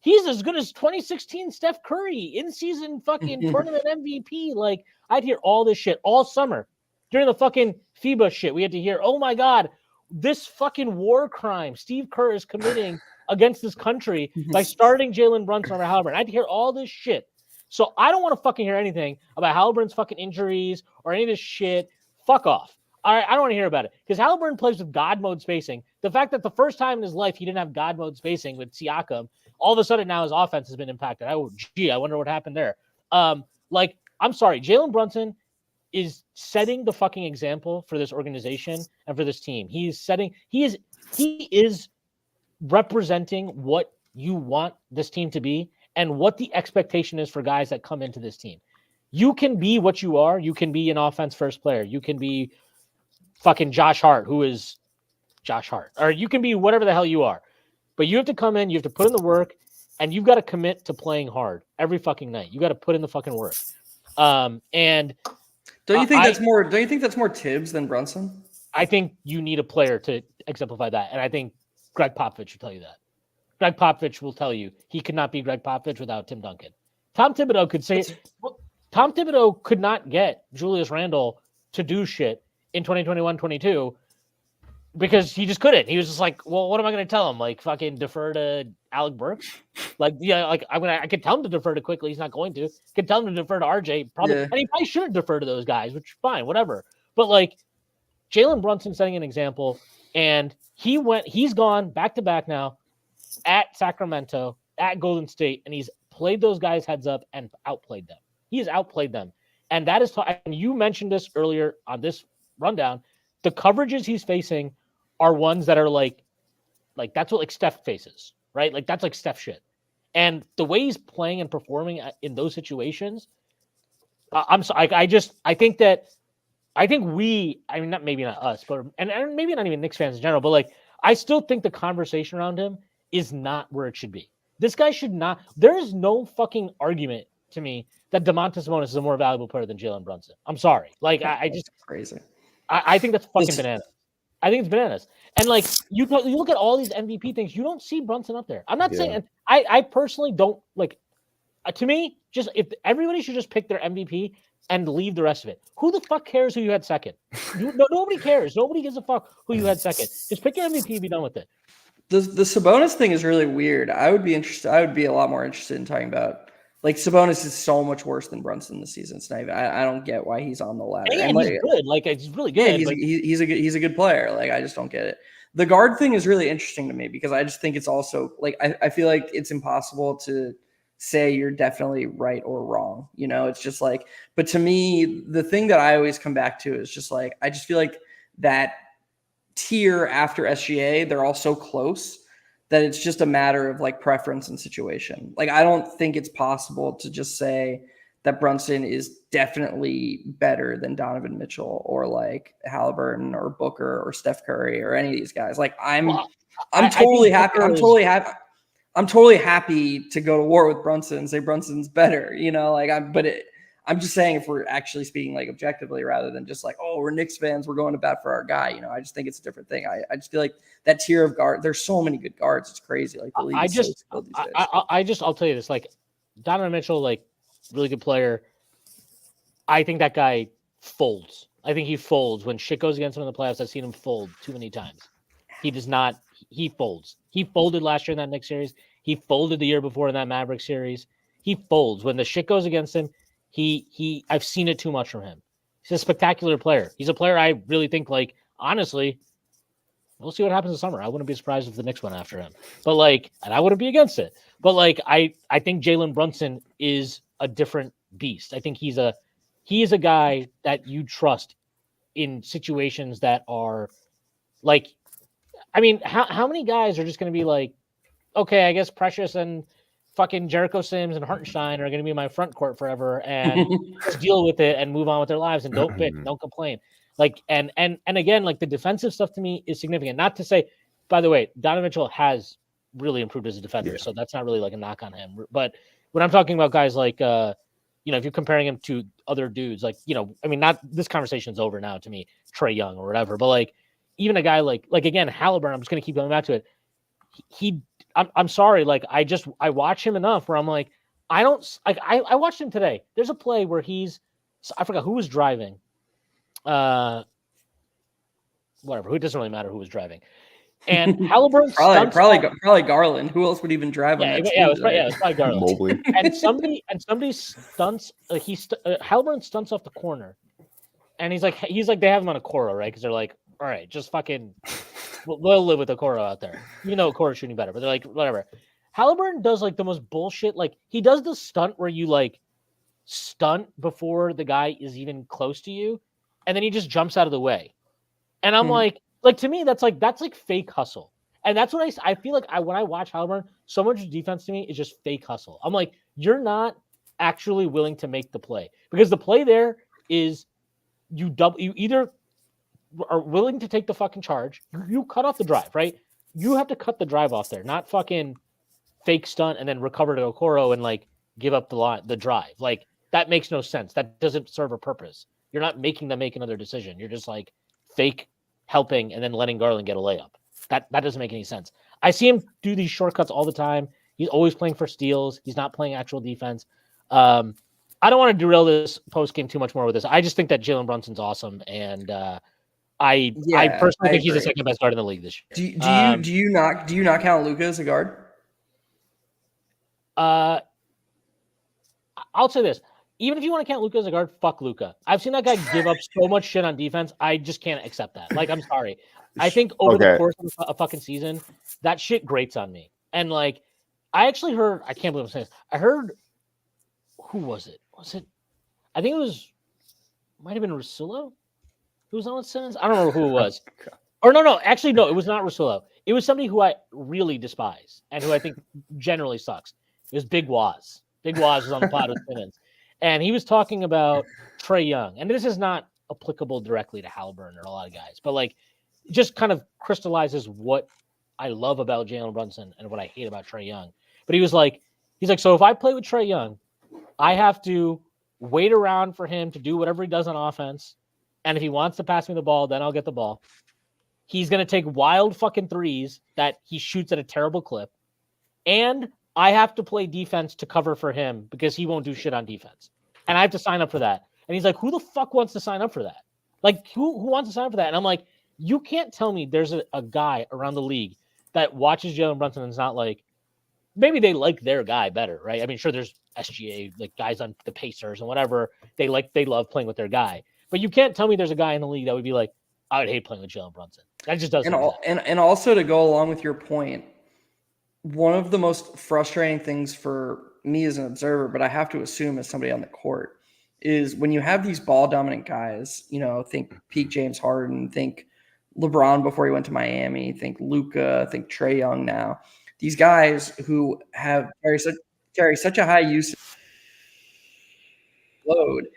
he's as good as 2016 Steph Curry, in season fucking tournament MVP. Like, I'd hear all this shit all summer during the fucking FIBA shit. We had to hear, oh my God, this fucking war crime Steve Kerr is committing against this country by starting Jalen Brunson over Halliburton. I'd hear all this shit. So I don't want to fucking hear anything about Halliburton's fucking injuries or any of this shit. Fuck off. I don't want to hear about it, because Halliburton plays with God mode spacing. The fact that the first time in his life he didn't have God mode spacing with Siakam, all of a sudden now his offense has been impacted. I wonder what happened there. I'm sorry, Jalen Brunson is setting the fucking example for this organization and for this team. He is representing what you want this team to be and what the expectation is for guys that come into this team. You can be what you are. You can be an offense first player. You can be fucking Josh Hart, who is Josh Hart, or you can be whatever the hell you are, but you have to come in, you have to put in the work, and you've got to commit to playing hard every fucking night. You got to put in the fucking work. And don't you think that's more Tibbs than Brunson? I think you need a player to exemplify that, and I think Greg Popovich will tell you that. Greg Popovich will tell you he could not be Greg Popovich without Tim Duncan. Tom Thibodeau could say Tom Thibodeau could not get Julius Randle to do shit in 2021-22 because he just couldn't. He was just like, well, what am I going to tell him? Like, fucking defer to Alec Burks? Like, yeah, like I could tell him to defer to Quickly. He's not going to. Could tell him to defer to RJ. Probably, and he probably shouldn't defer to those guys, which fine, whatever. But like, Jalen Brunson setting an example, and he's gone back to back now at Sacramento, at Golden State, and he's played those guys heads up and outplayed them. He has outplayed them. And that is, and you mentioned this earlier on this rundown, the coverages he's facing are ones that are like that's what like Steph faces, right? Like that's like Steph shit. And the way he's playing and performing in those situations, I'm sorry. I think maybe not us, but and maybe not even Knicks fans in general, but like I still think the conversation around him is not where it should be. This guy should not. There is no fucking argument to me that Domantas Sabonis is a more valuable player than Jalen Brunson. I'm sorry. Like I just crazy. I think that's fucking bananas. I think it's bananas. And like you look at all these MVP things, you don't see Brunson up there. I'm not saying I personally don't like. To me, just if everybody should just pick their MVP and leave the rest of it. Who the fuck cares who you had second? Nobody cares. Nobody gives a fuck who you had second. Just pick your MVP and be done with it. The Sabonis thing is really weird. I would be interested. I would be a lot more interested in talking about like Sabonis is so much worse than Brunson this season. It's not even, I don't get why he's on the ladder. And he's good. Like he's really good. Yeah, he's a good player. Like I just don't get it. The guard thing is really interesting to me because I just think it's also like I feel like it's impossible to say you're definitely right or wrong. You know, it's just like, but to me, the thing that I always come back to is just like, I just feel like that tier after SGA, they're all so close that it's just a matter of like preference and situation. Like, I don't think it's possible to just say that Brunson is definitely better than Donovan Mitchell or like Halliburton or Booker or Steph Curry or any of these guys. Like I'm totally happy to go to war with Brunson and say Brunson's better, you know, like I'm just saying if we're actually speaking like objectively rather than just like, oh, we're Knicks fans, we're going to bat for our guy. You know, I just think it's a different thing. I just feel like that tier of guard, there's so many good guards. It's crazy. Like the league is so skilled these days. I'll tell you this, like Donovan Mitchell, like really good player. I think that guy folds. I think he folds when shit goes against him in the playoffs. I've seen him fold too many times. He does not. He folds. He folded last year in that Knicks series. He folded the year before in that Maverick series. He folds when the shit goes against him. I've seen it too much from him. He's a spectacular player. He's a player I really think, like, honestly, we'll see what happens this summer. I wouldn't be surprised if the Knicks went after him. But like, and I wouldn't be against it. But like, I think Jalen Brunson is a different beast. I think he is a guy that you trust in situations that are like, I mean, how many guys are just going to be like, okay, I guess Precious and fucking Jericho Sims and Hartenstein are going to be in my front court forever and just deal with it and move on with their lives and don't bitch, don't complain. Like, and again, like the defensive stuff to me is significant. Not to say, by the way, Donovan Mitchell has really improved as a defender, so that's not really like a knock on him. But when I'm talking about guys like, if you're comparing him to other dudes, like, I mean, not this conversation's over now to me, Trae Young or whatever, but like even a guy like again, Halliburton, I'm just going to keep going back to it. I'm sorry. Like I watch him enough where I'm like, I watched him today. There's a play where I forgot who was driving. Whatever. It doesn't really matter who was driving. And Halliburton probably Garland. Who else would even drive on that? It was probably Garland. Mobley. And somebody stunts. Halliburton stunts off the corner, and he's like they have him on a Coro, right? Because they're like, all right, just fucking. We'll live with a Coro out there. Coro's shooting better, but they're like, whatever. Halliburton does like the most bullshit. Like he does the stunt where you like stunt before the guy is even close to you, and then he just jumps out of the way. And I'm like to me, that's like fake hustle. And that's what I feel like when I watch Halliburton, so much defense to me is just fake hustle. I'm like, you're not actually willing to make the play because the play there is you either are willing to take the fucking charge. You cut off the drive, right? You have to cut the drive off there, not fucking fake stunt and then recover to Okoro and like give up the drive. Like that makes no sense. That doesn't serve a purpose. You're not making them make another decision. You're just like fake helping and then letting Garland get a layup. That doesn't make any sense. I see him do these shortcuts all the time. He's always playing for steals. He's not playing actual defense. I don't want to derail this post game too much more with this. I just think that Jalen Brunson's awesome, and I personally think he's the second best guard in the league this year. Do you not count Luka as a guard? I'll say this. Even if you want to count Luka as a guard, fuck Luka. I've seen that guy give up so much shit on defense. I just can't accept that. Like, I'm sorry. I think over the course of a fucking season, that shit grates on me. And like, I actually heard, I can't believe I'm saying this. I heard, who was it? I think it might have been Russillo who was on with Simmons. I don't remember who it was. Or no, actually, no, it was not Russillo. It was somebody who I really despise and who I think generally sucks. It was Big Waz. Big Waz was on the pod with Simmons. And he was talking about Trae Young. And this is not applicable directly to Halliburton or a lot of guys, but like, it just kind of crystallizes what I love about Jalen Brunson and what I hate about Trae Young. But he's like, so if I play with Trae Young, I have to wait around for him to do whatever he does on offense. And if he wants to pass me the ball, then I'll get the ball. He's going to take wild fucking threes that he shoots at a terrible clip. And I have to play defense to cover for him because he won't do shit on defense. And I have to sign up for that. And he's like, who the fuck wants to sign up for that? Like, who wants to sign up for that? And I'm like, you can't tell me there's a guy around the league that watches Jalen Brunson and is not like, maybe they like their guy better, right? I mean, sure, there's SGA, like guys on the Pacers and whatever. They love playing with their guy. But you can't tell me there's a guy in the league that would be like, I would hate playing with Jalen Brunson. That just doesn't exist. And also to go along with your point, one of the most frustrating things for me as an observer, but I have to assume as somebody on the court, is when you have these ball dominant guys, think peak James Harden, think LeBron before he went to Miami, think Luka, think Trae Young now. These guys who carry such a high usage load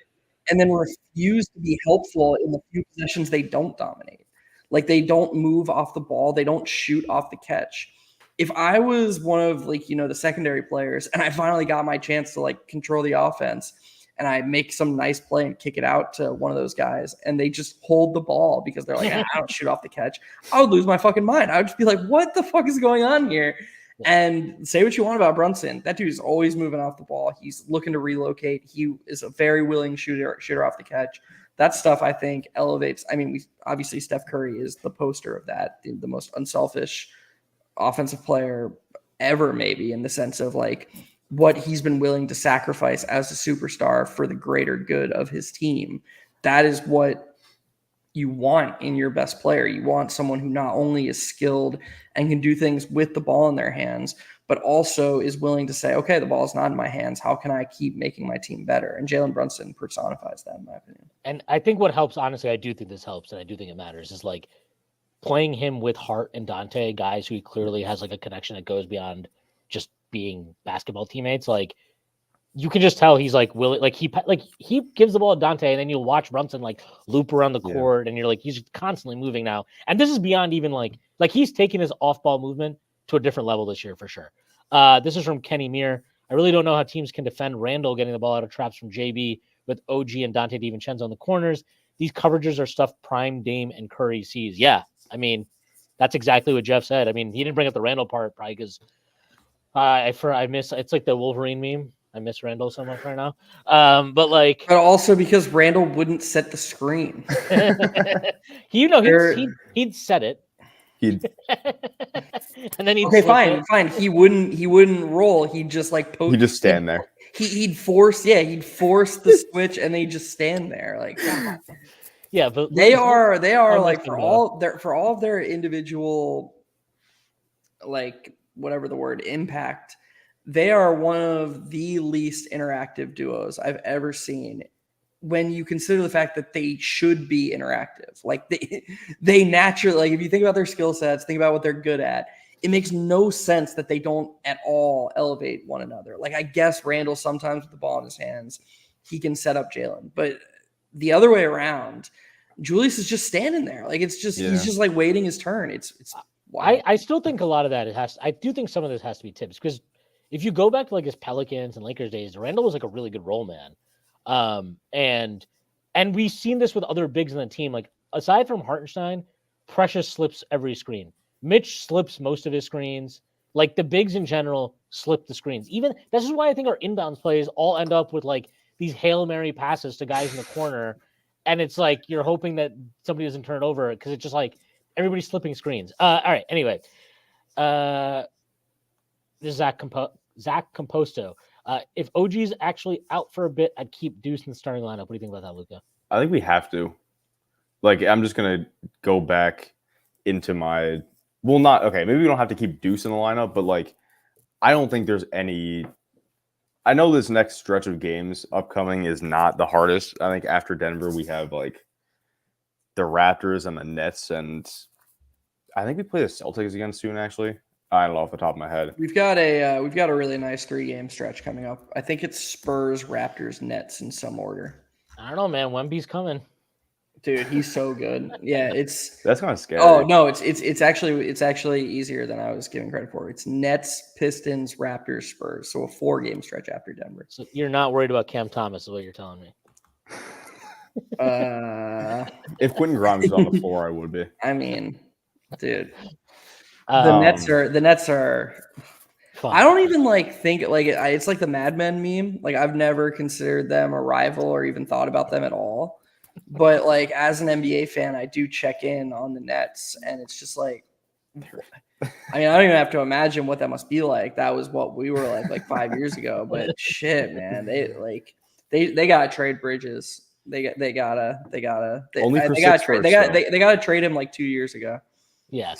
and then refuse to be helpful in the few possessions they don't dominate. Like, they don't move off the ball. They don't shoot off the catch. If I was one of the secondary players and I finally got my chance to control the offense and I make some nice play and kick it out to one of those guys and they just hold the ball because they're like, I don't shoot off the catch, I would lose my fucking mind. I would just be like, what the fuck is going on here? And say what you want about Brunson. That dude is always moving off the ball. He's looking to relocate. He is a very willing shooter off the catch. That stuff, I think, elevates. I mean, obviously Steph Curry is the poster of that, the most unselfish offensive player ever, maybe, in the sense of what he's been willing to sacrifice as a superstar for the greater good of his team. That is what you want in your best player. You want someone who not only is skilled and can do things with the ball in their hands, but also is willing to say, okay, the ball is not in my hands. How can I keep making my team better? And Jalen Brunson personifies that, in my opinion. And I think what helps, honestly, I do think this helps, and I do think it matters, is playing him with Hart and Dante, guys who he clearly has a connection that goes beyond just being basketball teammates. You can just tell he's willing, he gives the ball to Dante, and then you'll watch Brunson loop around the court, and you're he's constantly moving now. And this is beyond even he's taking his off-ball movement to a different level this year for sure. This is from Kenny Meir. I really don't know how teams can defend Randall getting the ball out of traps from JB with OG and Dante DiVincenzo on the corners. These coverages are stuff Prime, Dame, and Curry sees. Yeah, I mean, that's exactly what Jeff said. I mean, he didn't bring up the Randall part probably because I miss. It's like the Wolverine meme. I miss Randall so much right now. But also because Randall wouldn't set the screen. He'd set it. And then he'd fine. He wouldn't roll. He'd just post. He'd just stand there. He'd force the switch, and they just stand there. Yeah, but they are for all of their individual, whatever the word, impact. They are one of the least interactive duos I've ever seen. When you consider the fact that they should be interactive, they naturally, if you think about their skill sets, think about what they're good at, it makes no sense that they don't at all elevate one another. I guess Randall sometimes with the ball in his hands, he can set up Jalen, but the other way around, Julius is just standing there. He's just waiting his turn. It's wild. I still think a lot of that I do think some of this has to be Tibs, because if you go back to his Pelicans and Lakers days, Randall was a really good role man. And we've seen this with other bigs in the team. Aside from Hartenstein, Precious slips every screen. Mitch slips most of his screens. Like the bigs in general slip the screens. Even this is why I think our inbounds plays all end up with like these Hail Mary passes to guys in the corner. And it's like you're hoping that somebody doesn't turn it over because it's just like everybody's slipping screens. All right. Anyway, this is Zach Composto. If OG's actually out for a bit, I'd keep Deuce in the starting lineup. What do you think about that, Luca? I think we have to. Like, I'm just gonna go back into my. Well, not okay. Maybe we don't have to keep Deuce in the lineup, but like, I don't think there's any. I know this next stretch of games upcoming is not the hardest. I think after Denver, we have like the Raptors and the Nets, and I think we play the Celtics again soon. Actually, I don't know off the top of my head. We've got a really nice 3-game stretch coming up. I think it's Spurs, Raptors, Nets in some order. I don't know, man. Wemby's coming. Dude, he's so good. Yeah, That's kind of scary. Oh no, it's actually easier than I was giving credit for. It's Nets, Pistons, Raptors, Spurs. So a 4-game stretch after Denver. So you're not worried about Cam Thomas, is what you're telling me. If Quentin Grimes was on the floor, I would be. I mean, dude, the Nets are. Fun. I don't even like think like it's like the Mad Men meme. Like I've never considered them a rival or even thought about them at all. But like as an NBA fan, I do check in on the Nets, and it's just like, I mean, I don't even have to imagine what that must be like. That was what we were like 5 years ago. But shit, man, they gotta trade Bridges. They gotta trade him like 2 years ago. Yeah.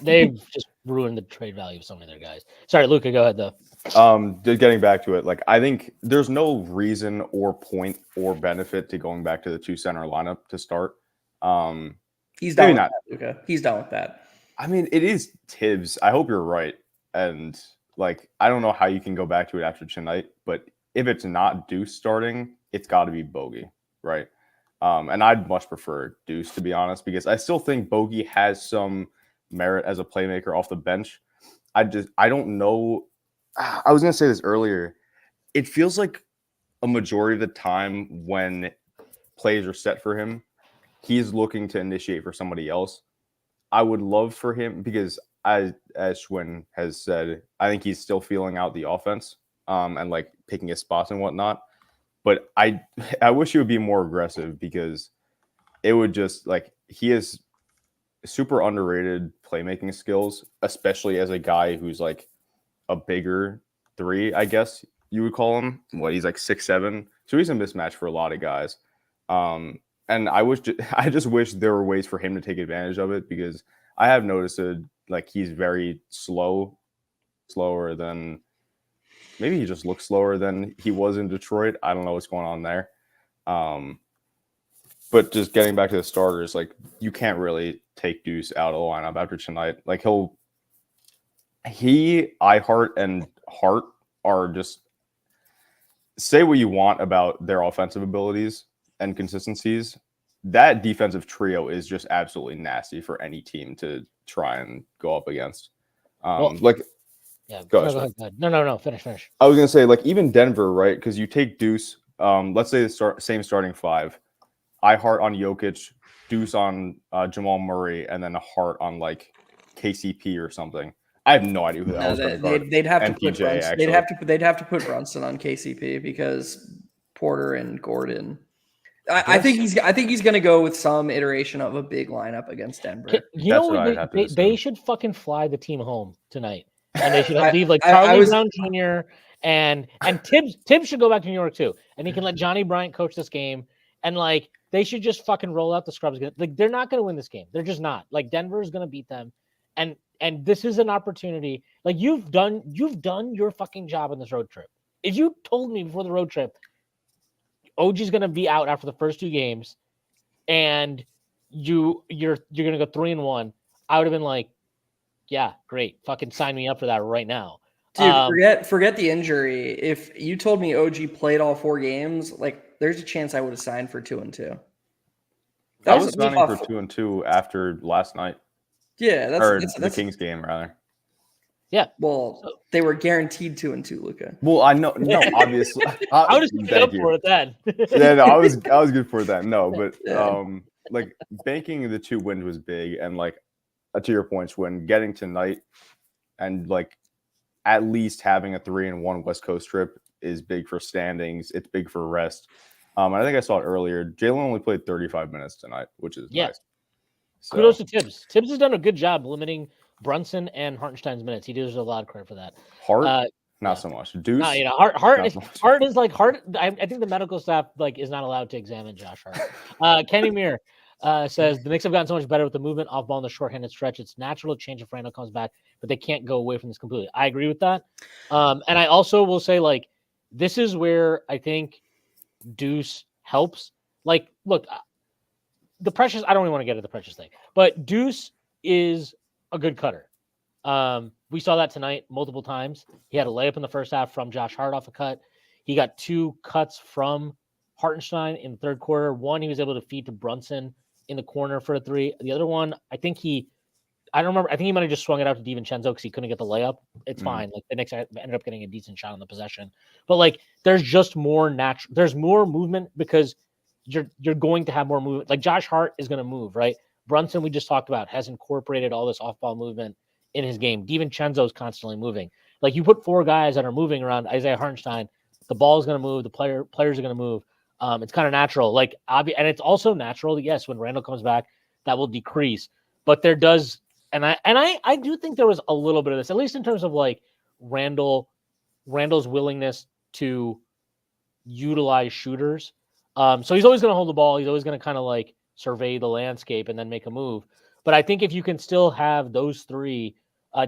They've just ruined the trade value of so many of their guys. Sorry, Luca, go ahead though. Getting back to it, like I think there's no reason or point or benefit to going back to the 2-center lineup to start. He's done with that, Luca. He's done with that. I mean, it is Tibs. I hope you're right. And like, I don't know how you can go back to it after tonight, but if it's not Deuce starting, it's got to be Bogey, right? And I'd much prefer Deuce, to be honest, because I still think Bogey has some merit as a playmaker off the bench. I don't know. I was going to say this earlier. It feels like a majority of the time when plays are set for him, he's looking to initiate for somebody else. I would love for him because, as Schwinn has said, I think he's still feeling out the offense and like picking his spots and whatnot. But I wish he would be more aggressive because it would just like he has super underrated playmaking skills, especially as a guy who's like a bigger 3, I guess you would call him. What, he's like 6'7", so he's a mismatch for a lot of guys. And I just wish there were ways for him to take advantage of it because I have noticed that like he's very slower than. Maybe he just looks slower than he was in Detroit. I don't know what's going on there. But just getting back to the starters, like you can't really take Deuce out of the lineup after tonight. Like iHeart and Hart are just say what you want about their offensive abilities and consistencies. That defensive trio is just absolutely nasty for any team to try and go up against. Yeah, go ahead. No. Finish. I was gonna say, like, even Denver, right? Because you take Deuce. Let's say the same starting 5. iHeart on Jokic, Deuce on Jamal Murray, and then a Hart on like KCP or something. I have no idea who that was. They'd have to put Brunson. They'd have to put Brunson on KCP because Porter and Gordon. I think he's going to go with some iteration of a big lineup against Denver. They should fucking fly the team home tonight. And they should leave like Charlie Brown Jr. and Tibs should go back to New York too. And he can let Johnny Bryant coach this game. And like they should just fucking roll out the scrubs. Like they're not going to win this game. They're just not. Like Denver is going to beat them. And this is an opportunity. Like you've done your fucking job on this road trip. If you told me before the road trip, OG's going to be out after the first 2 games, and you're going to go 3-1, I would have been like, yeah, great. Fucking sign me up for that right now. Dude, forget the injury. If you told me OG played all 4 games, like there's a chance I would have signed for 2-2. I was signing for 2-2 after last night. Yeah, that's the Kings game rather. Yeah. Well, they were guaranteed 2-2, Luca. Well, I know, no, obviously. I was good for it then. Yeah, no, I was good for that. No, but like banking the 2 wins was big, and like to your points, when getting tonight and like at least having a 3-1 West Coast trip is big for standings. It's big for rest. I think I saw it earlier. Jalen only played 35 minutes tonight, which is nice. So, kudos to Tibs. Tibs has done a good job limiting Brunson and Hartenstein's minutes. He deserves a lot of credit for that. Not so much. Deuce. No, Hart is like Hart. I think the medical staff like is not allowed to examine Josh Hart. Kenny Muir says the Knicks have gotten so much better with the movement off ball in the shorthanded stretch. It's natural to change if Randall comes back, but they can't go away from this completely. I agree with that. And I also will say like this is where I think Deuce helps. Like, look, the Precious. I don't even want to get into the Precious thing, but Deuce is a good cutter. We saw that tonight multiple times. He had a layup in the first half from Josh Hart off a cut. He got 2 cuts from Hartenstein in the third quarter. One, he was able to feed to Brunson in the corner for a 3. The other one, I don't remember. I think he might have just swung it out to DiVincenzo because he couldn't get the layup. It's fine. Like the Knicks ended up getting a decent shot on the possession. But like, there's just more natural. There's more movement because you're going to have more movement. Like Josh Hart is going to move, right? Brunson, we just talked about, has incorporated all this off-ball movement in his game. DiVincenzo is constantly moving. Like you put 4 guys that are moving around Isaiah Hartenstein, the ball is going to move. The players are going to move. It's kind of natural. Like and it's also natural that yes, when Randall comes back, that will decrease. But there does, and I do think there was a little bit of this, at least in terms of like Randall's willingness to utilize shooters. So he's always going to hold the ball. He's always going to kind of like survey the landscape and then make a move. But I think if you can still have those 3,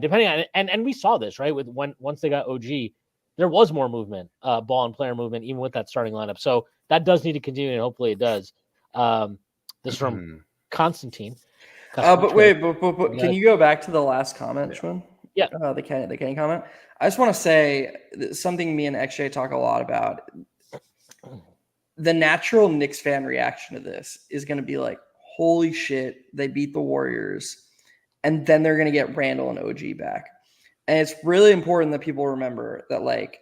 depending on and we saw this right with once they got OG, there was more movement, ball and player movement, even with that starting lineup. So that does need to continue, and hopefully it does. This is from Constantine. But wait, but can you go back to the last comment, Schwinn? Yeah. The Kenny comment. I just want to say something me and XJ talk a lot about. The natural Knicks fan reaction to this is going to be like, holy shit, they beat the Warriors, and then they're going to get Randall and OG back. And it's really important that people remember that, like,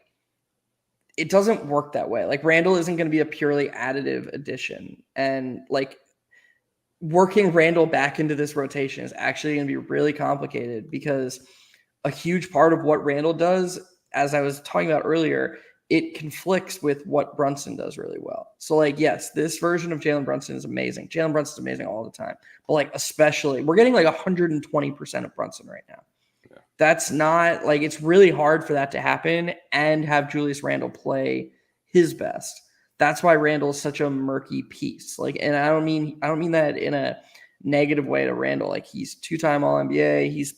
it doesn't work that way. Like, Randall isn't going to be a purely additive addition. And, like, working Randall back into this rotation is actually going to be really complicated because a huge part of what Randall does, as I was talking about earlier, it conflicts with what Brunson does really well. So, like, yes, this version of Jalen Brunson is amazing. Jalen Brunson is amazing all the time. But, like, especially, we're getting, like, 120% of Brunson right now. Yeah. That's not, like, it's really hard for that to happen and have Julius Randle play his best. That's why Randle is such a murky piece. Like, and I don't mean that in a negative way to Randle. Like, he's 2-time All-NBA. He's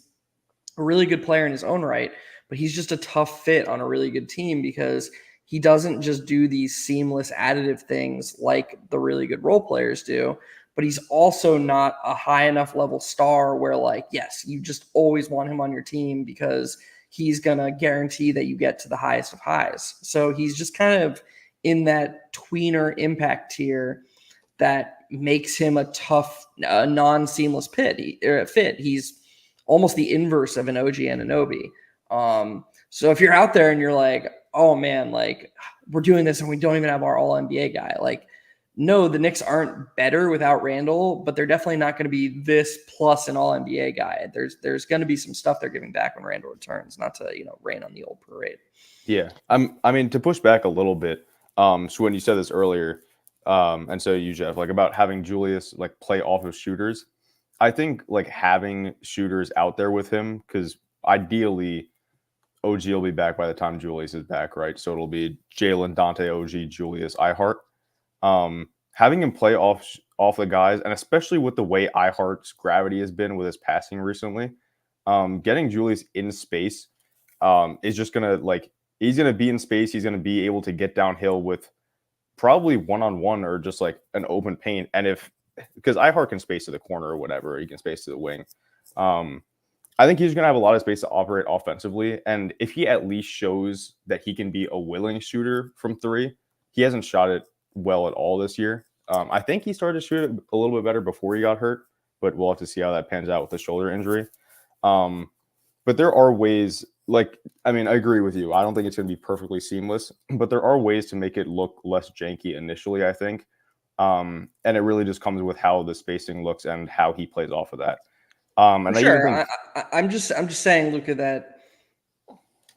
a really good player in his own right, but he's just a tough fit on a really good team because he doesn't just do these seamless additive things like the really good role players do, but he's also not a high enough level star where, like, yes, you just always want him on your team because he's going to guarantee that you get to the highest of highs. So he's just kind of in that tweener impact tier that makes him a tough, non-seamless fit. He's almost the inverse of an OG Anunoby. So if you're out there and you're like, oh man, like, we're doing this and we don't even have our All-NBA guy, like, no, the Knicks aren't better without Randle, but they're definitely not going to be this plus an All-NBA guy. There's going to be some stuff they're giving back when Randle returns, not to, rain on the old parade. Yeah. I mean, to push back a little bit, so when you said this earlier, and so you, Jeff, like, about having Julius, like, play off of shooters, I think, like, having shooters out there with him, because ideally OG will be back by the time Julius is back, right? So it'll be Jalen, Dante, OG, Julius, iHeart. Having him play off the guys, and especially with the way iHeart's gravity has been with his passing recently, getting Julius in space is just going to, like, he's going to be in space. He's going to be able to get downhill with probably one-on-one or just, like, an open paint. And because iHeart can space to the corner or whatever, he can space to the wing. I think he's going to have a lot of space to operate offensively. And if he at least shows that he can be a willing shooter from 3, he hasn't shot it well at all this year. I think he started to shoot it a little bit better before he got hurt, but we'll have to see how that pans out with the shoulder injury. But there are ways, like, I mean, I agree with you. I don't think it's going to be perfectly seamless, but there are ways to make it look less janky initially, I think. And it really just comes with how the spacing looks and how he plays off of that. And I even think I'm just saying, Luka, that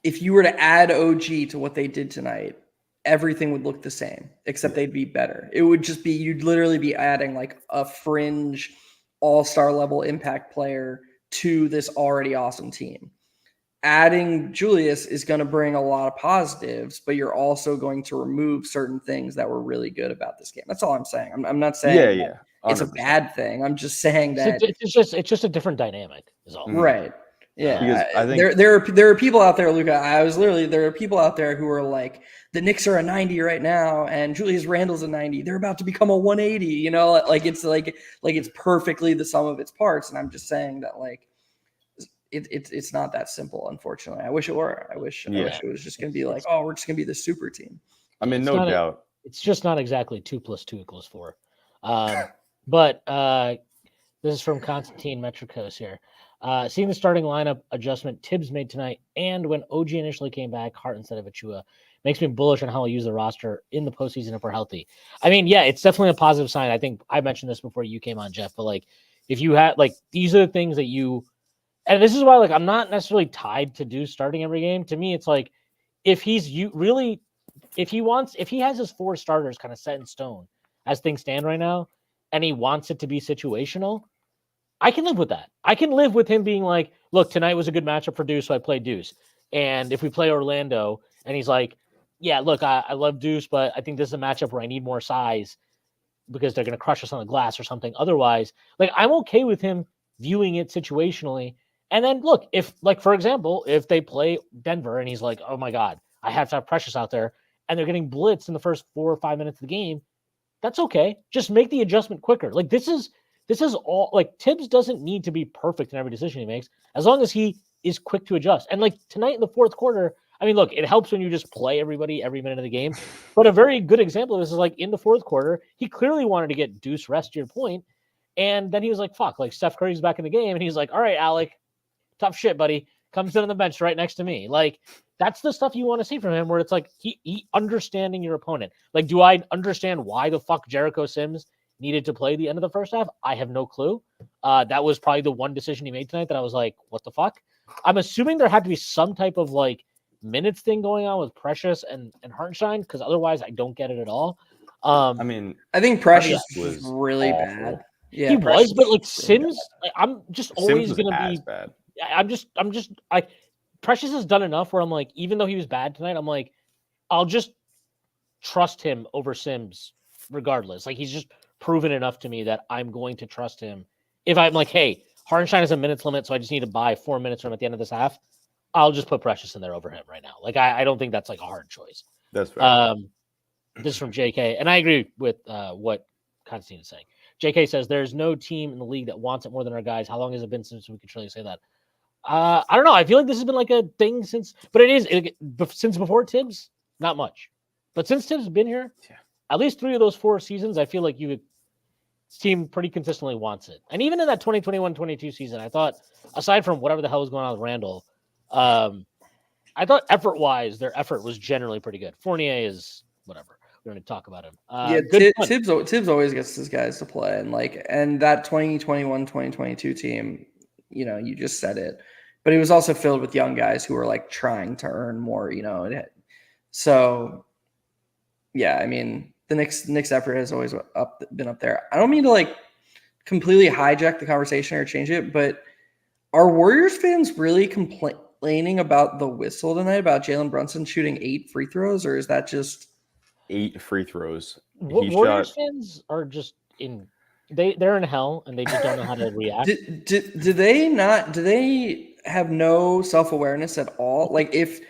if you were to add OG to what they did tonight, everything would look the same, except they'd be better. It would just be, you'd literally be adding like a fringe all-star level impact player to this already awesome team. Adding Julius is going to bring a lot of positives, but you're also going to remove certain things that were really good about this game. That's all I'm saying. I'm not saying it's a bad thing. I'm just saying that it's just a different dynamic is all. Right. Yeah. Because I think there are people out there, Luka. There are people out there who are like, the Knicks are a 90 right now, and Julius Randle's a 90. They're about to become a 180. You know, like it's perfectly the sum of its parts. And I'm just saying that like it's not that simple, unfortunately. I wish it were. I wish it was just gonna be like, oh, we're just gonna be the super team. I mean, no doubt. It's just not exactly 2 + 2 = 4. But this is from Constantine Metricos here. Seeing the starting lineup adjustment Tibbs made tonight, and when OG initially came back, Hart instead of Achua, makes me bullish on how he'll use the roster in the postseason if we're healthy. I mean, yeah, it's definitely a positive sign. I think I mentioned this before you came on, Jeff, but like if you had like these are the things that you, and this is why like I'm not necessarily tied to do starting every game. To me, it's like if he has his 4 starters kind of set in stone as things stand right now, and he wants it to be situational, I can live with that. I can live with him being like, look, tonight was a good matchup for Deuce, so I played Deuce. And if we play Orlando, and he's like, yeah, look, I love Deuce, but I think this is a matchup where I need more size because they're going to crush us on the glass or something. Otherwise, like I'm okay with him viewing it situationally. And then look, if like, for example, if they play Denver and he's like, oh my God, I have to have Precious out there and they're getting blitzed in the first 4 or 5 minutes of the game, that's okay. Just make the adjustment quicker. Like this is all like Tibbs doesn't need to be perfect in every decision he makes as long as he is quick to adjust. And like tonight in the 4th quarter, I mean, look, it helps when you just play everybody every minute of the game. But a very good example of this is like in the 4th quarter, he clearly wanted to get Deuce rest to your point. And then he was like, fuck, like Steph Curry's back in the game. And he's like, all right, Alec, tough shit, buddy. Comes in on the bench right next to me. Like that's the stuff you want to see from him where it's like he understanding your opponent. Like, do I understand why the fuck Jericho Sims needed to play the end of the first half? I have no clue. That was probably the one decision he made tonight that I was like, what the fuck? I'm assuming there had to be some type of like minutes thing going on with Precious and Hartenstein because otherwise I don't get it at all. I mean, I think Precious was really awful. bad. Yeah, he was, but like Sims, like, I'm just always going to be bad. I'm just like Precious has done enough where I'm like, even though he was bad tonight, I'm like, I'll just trust him over Sims regardless. Like he's just proven enough to me that I'm going to trust him. If I'm like, hey, Hartenstein has a minutes limit, so I just need to buy 4 minutes from him at the end of this half, I'll just put Precious in there over him right now. Like I don't think that's like a hard choice. That's right. This is from JK, and I agree with what Constantine is saying. JK says there's no team in the league that wants it more than our guys. How long has it been since we could truly say that? I don't know. I feel like this has been like a thing since, but since before Tibbs, not much. But since Tibbs has been here, at least 3 of those 4 seasons, I feel like team pretty consistently wants it. And even in that 2021-22 season, I thought, aside from whatever the hell was going on with Randall, I thought effort-wise, their effort was generally pretty good. Fournier is whatever. We're going to talk about him. Tibbs always gets his guys to play, and that 2021-2022 team, you know, you just said it, but it was also filled with young guys who were like trying to earn more, you know. So, yeah, I mean, the Knicks effort has always been up there. I don't mean to like completely hijack the conversation or change it, but are Warriors fans really complaining about the whistle tonight about Jalen Brunson shooting 8 free throws, or is that just 8 free throws? Warriors fans are just they're in hell and they just don't know how to react. Do they have no self-awareness at all? Like if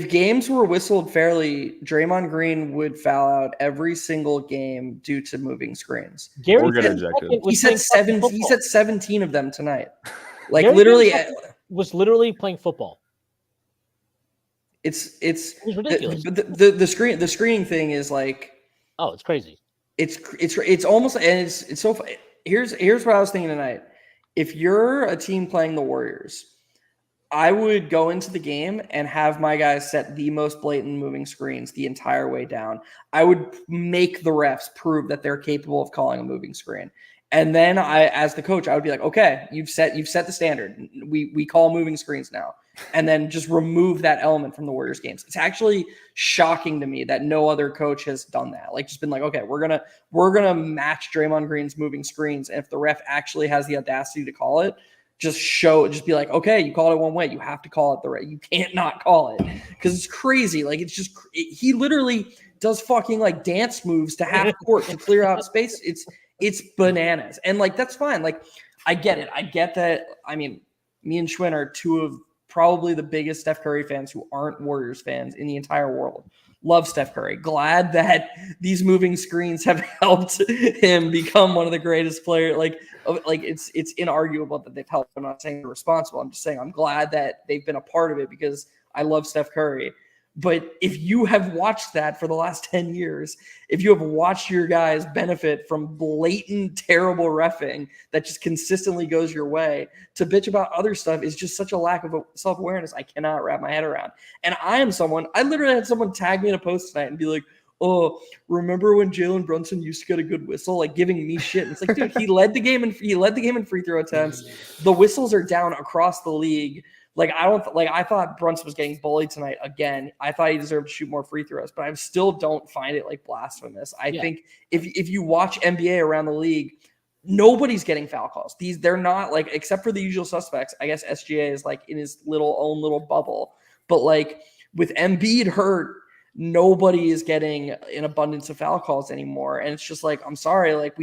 games were whistled fairly, Draymond Green would foul out every single game due to moving screens. He said 17 of them tonight. Like Gary was literally playing football. It was ridiculous. The screening thing is like, oh, it's crazy. It's almost, and it's so. Here's what I was thinking tonight. If you're a team playing the Warriors, I would go into the game and have my guys set the most blatant moving screens the entire way down. I would make the refs prove that they're capable of calling a moving screen. And then I, as the coach, I would be like, okay, you've set the standard. We call moving screens now. And then just remove that element from the Warriors games. It's actually shocking to me that no other coach has done that. Like, just been like, okay, we're gonna match Draymond Green's moving screens. And if the ref actually has the audacity to call it, just be like, okay, you called it one way. You have to call it the right. You can't not call it because it's crazy. Like, it's just, he literally does fucking like dance moves to half court to clear out space. It's bananas. And like, that's fine. Like, I get it. I get that. I mean, me and Schwinn are two of probably the biggest Steph Curry fans who aren't Warriors fans in the entire world. Love Steph Curry. Glad that these moving screens have helped him become one of the greatest players. Like it's inarguable that they've helped. I'm not saying they're responsible. I'm just saying I'm glad that they've been a part of it because I love Steph Curry. But if you have watched that for the last 10 years, if you have watched your guys benefit from blatant, terrible reffing that just consistently goes your way, to bitch about other stuff is just such a lack of self-awareness I cannot wrap my head around. And I literally had someone tag me in a post tonight and be like, oh, remember when Jalen Brunson used to get a good whistle? Like, giving me shit. And it's like, dude, he led the game in free throw attempts. The whistles are down across the league. Like, I thought Brunson was getting bullied tonight again. I thought he deserved to shoot more free throws, but I still don't find it like blasphemous. I think if you watch NBA around the league, nobody's getting foul calls. They're not like, except for the usual suspects. I guess SGA is like in his own little bubble. But like with Embiid hurt, nobody is getting an abundance of foul calls anymore. And it's just like, I'm sorry, like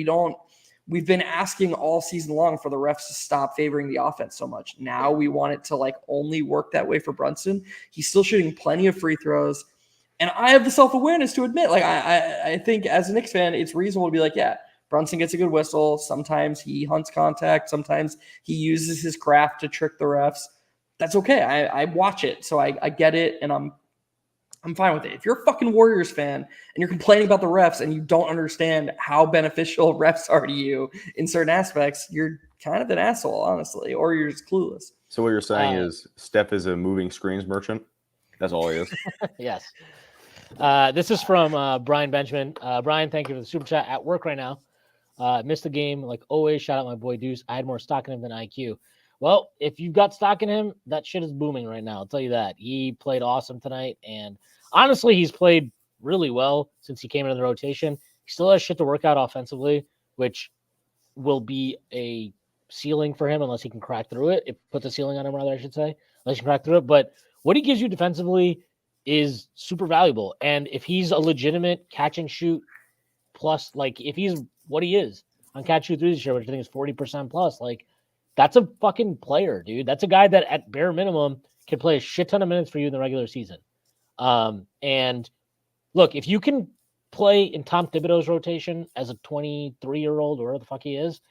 we've been asking all season long for the refs to stop favoring the offense so much. Now we want it to like only work that way for Brunson. He's still shooting plenty of free throws. And I have the self-awareness to admit, like, I think as a Knicks fan, it's reasonable to be like, yeah, Brunson gets a good whistle. Sometimes he hunts contact. Sometimes he uses his craft to trick the refs. That's okay. I watch it. So I get it. And I'm fine with it. If you're a fucking Warriors fan and you're complaining about the refs and you don't understand how beneficial refs are to you in certain aspects, you're kind of an asshole, honestly, or you're just clueless. So what you're saying is Steph is a moving screens merchant? That's all he is? Yes. This is from Brian Benjamin. Brian, thank you for the super chat. At work right now. Missed the game. Like always, shout out my boy Deuce. I had more stock in him than IQ. Well, if you've got stock in him, that shit is booming right now. I'll tell you that. He played awesome tonight. And honestly, he's played really well since he came into the rotation. He still has shit to work out offensively, which will be a ceiling for him unless he can crack through it. It puts a ceiling on him, rather, I should say, unless he can crack through it. But what he gives you defensively is super valuable. And if he's a legitimate catch and shoot plus, like if he's what he is on catch shoot threes this year, which I think is 40% plus, like that's a fucking player, dude. That's a guy that at bare minimum can play a shit ton of minutes for you in the regular season. And look, if you can play in Tom Thibodeau's rotation as a 23-year-old or whatever the fuck he is,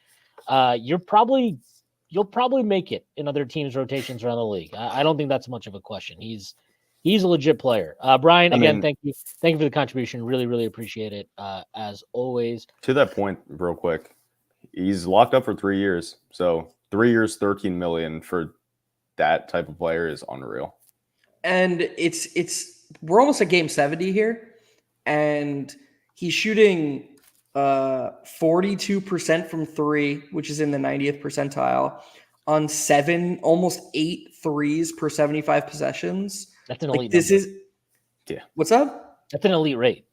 you'll probably make it in other teams' rotations around the league. I don't think that's much of a question. He's a legit player. Brian, again, thank you for the contribution. Really, really appreciate it. As always. To that point, real quick, he's locked up for 3 years. So 3 years, $13 million for that type of player is unreal. And we're almost at game 70 here, and he's shooting 42% from three, which is in the 90th percentile, on almost 8 threes per 75 possessions. That's an elite number. Yeah. What's up? That's an elite rate.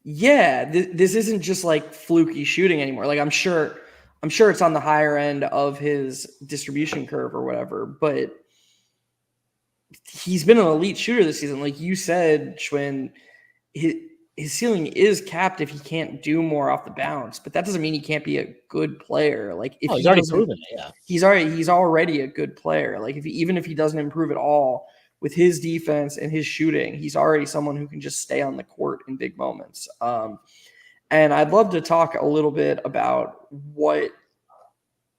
Yeah, this isn't just like fluky shooting anymore. Like I'm sure it's on the higher end of his distribution curve or whatever, but he's been an elite shooter this season. Like you said, Schwinn, his ceiling is capped if he can't do more off the bounce, but that doesn't mean he can't be a good player. Like if he's already proven it, yeah. He's already a good player. Like even if he doesn't improve at all with his defense and his shooting, he's already someone who can just stay on the court in big moments. And I'd love to talk a little bit about what,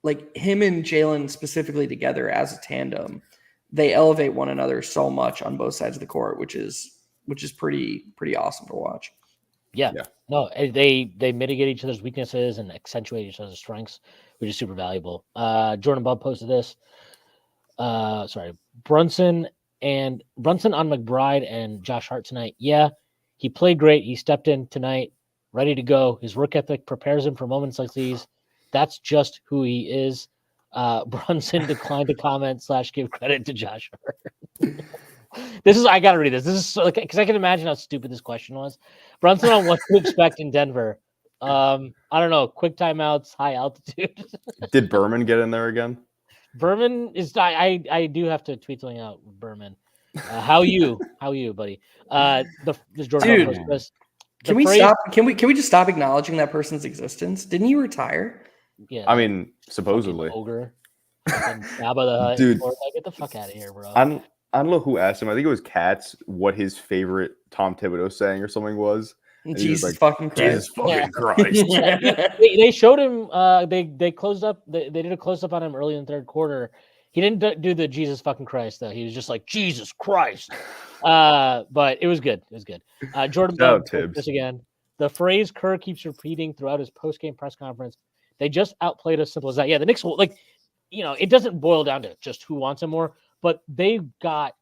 like him and Jalen specifically together as a tandem, they elevate one another so much on both sides of the court, which is pretty awesome to watch. Yeah. No, they mitigate each other's weaknesses and accentuate each other's strengths, which is super valuable. Jordan Bub posted this. Sorry, Brunson on McBride and Josh Hart tonight. Yeah, he played great. He stepped in tonight, ready to go. His work ethic prepares him for moments like these. That's just who he is. Brunson declined to comment / give credit to Josh Hart. I gotta read this. This is because I can imagine how stupid this question was. Brunson on what to expect in Denver. I don't know. Quick timeouts, high altitude. Did Berman get in there again? Berman is. I do have to tweet something out. Berman, how you, buddy? This Jordan Dude, Bell post. Can we stop? Can we just stop acknowledging that person's existence? Didn't he retire? Yeah, I mean, supposedly. Ogre. Jabba the Hutt. Dude, Get the fuck out of here, bro. I don't know who asked him. I think it was Katz. What his favorite Tom Thibodeau saying or something was. Jesus fucking Christ. Jesus fucking Christ. They showed him. They closed up. They did a close up on him early in the third quarter. He didn't do the Jesus fucking Christ though. He was just like Jesus Christ. But it was good. It was good. Jordan Bell this again. The phrase Kerr keeps repeating throughout his post-game press conference. They just outplayed us. Simple as that. Yeah, the Knicks will it doesn't boil down to just who wants him more, but they got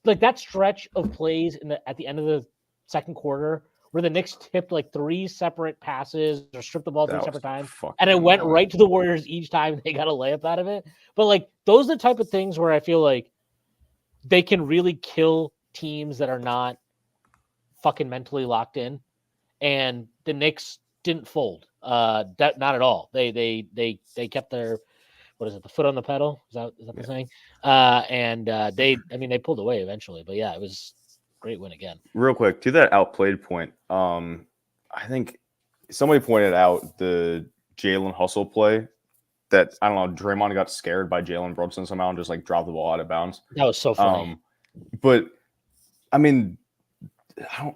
that stretch of plays at the end of the second quarter where the Knicks tipped 3 separate passes or stripped the ball 3 separate times, and it went right to the Warriors each time they got a layup out of it. But those are the type of things where I feel like they can really kill teams that are not fucking mentally locked in, and the Knicks didn't fold. Not at all. They kept their the foot on the pedal? Is that the saying? They pulled away eventually, but yeah, it was a great win again. Real quick to that outplayed point. I think somebody pointed out the Jalen hustle play that I don't know. Draymond got scared by Jalen Brunson somehow and just dropped the ball out of bounds. That was so funny. But I mean,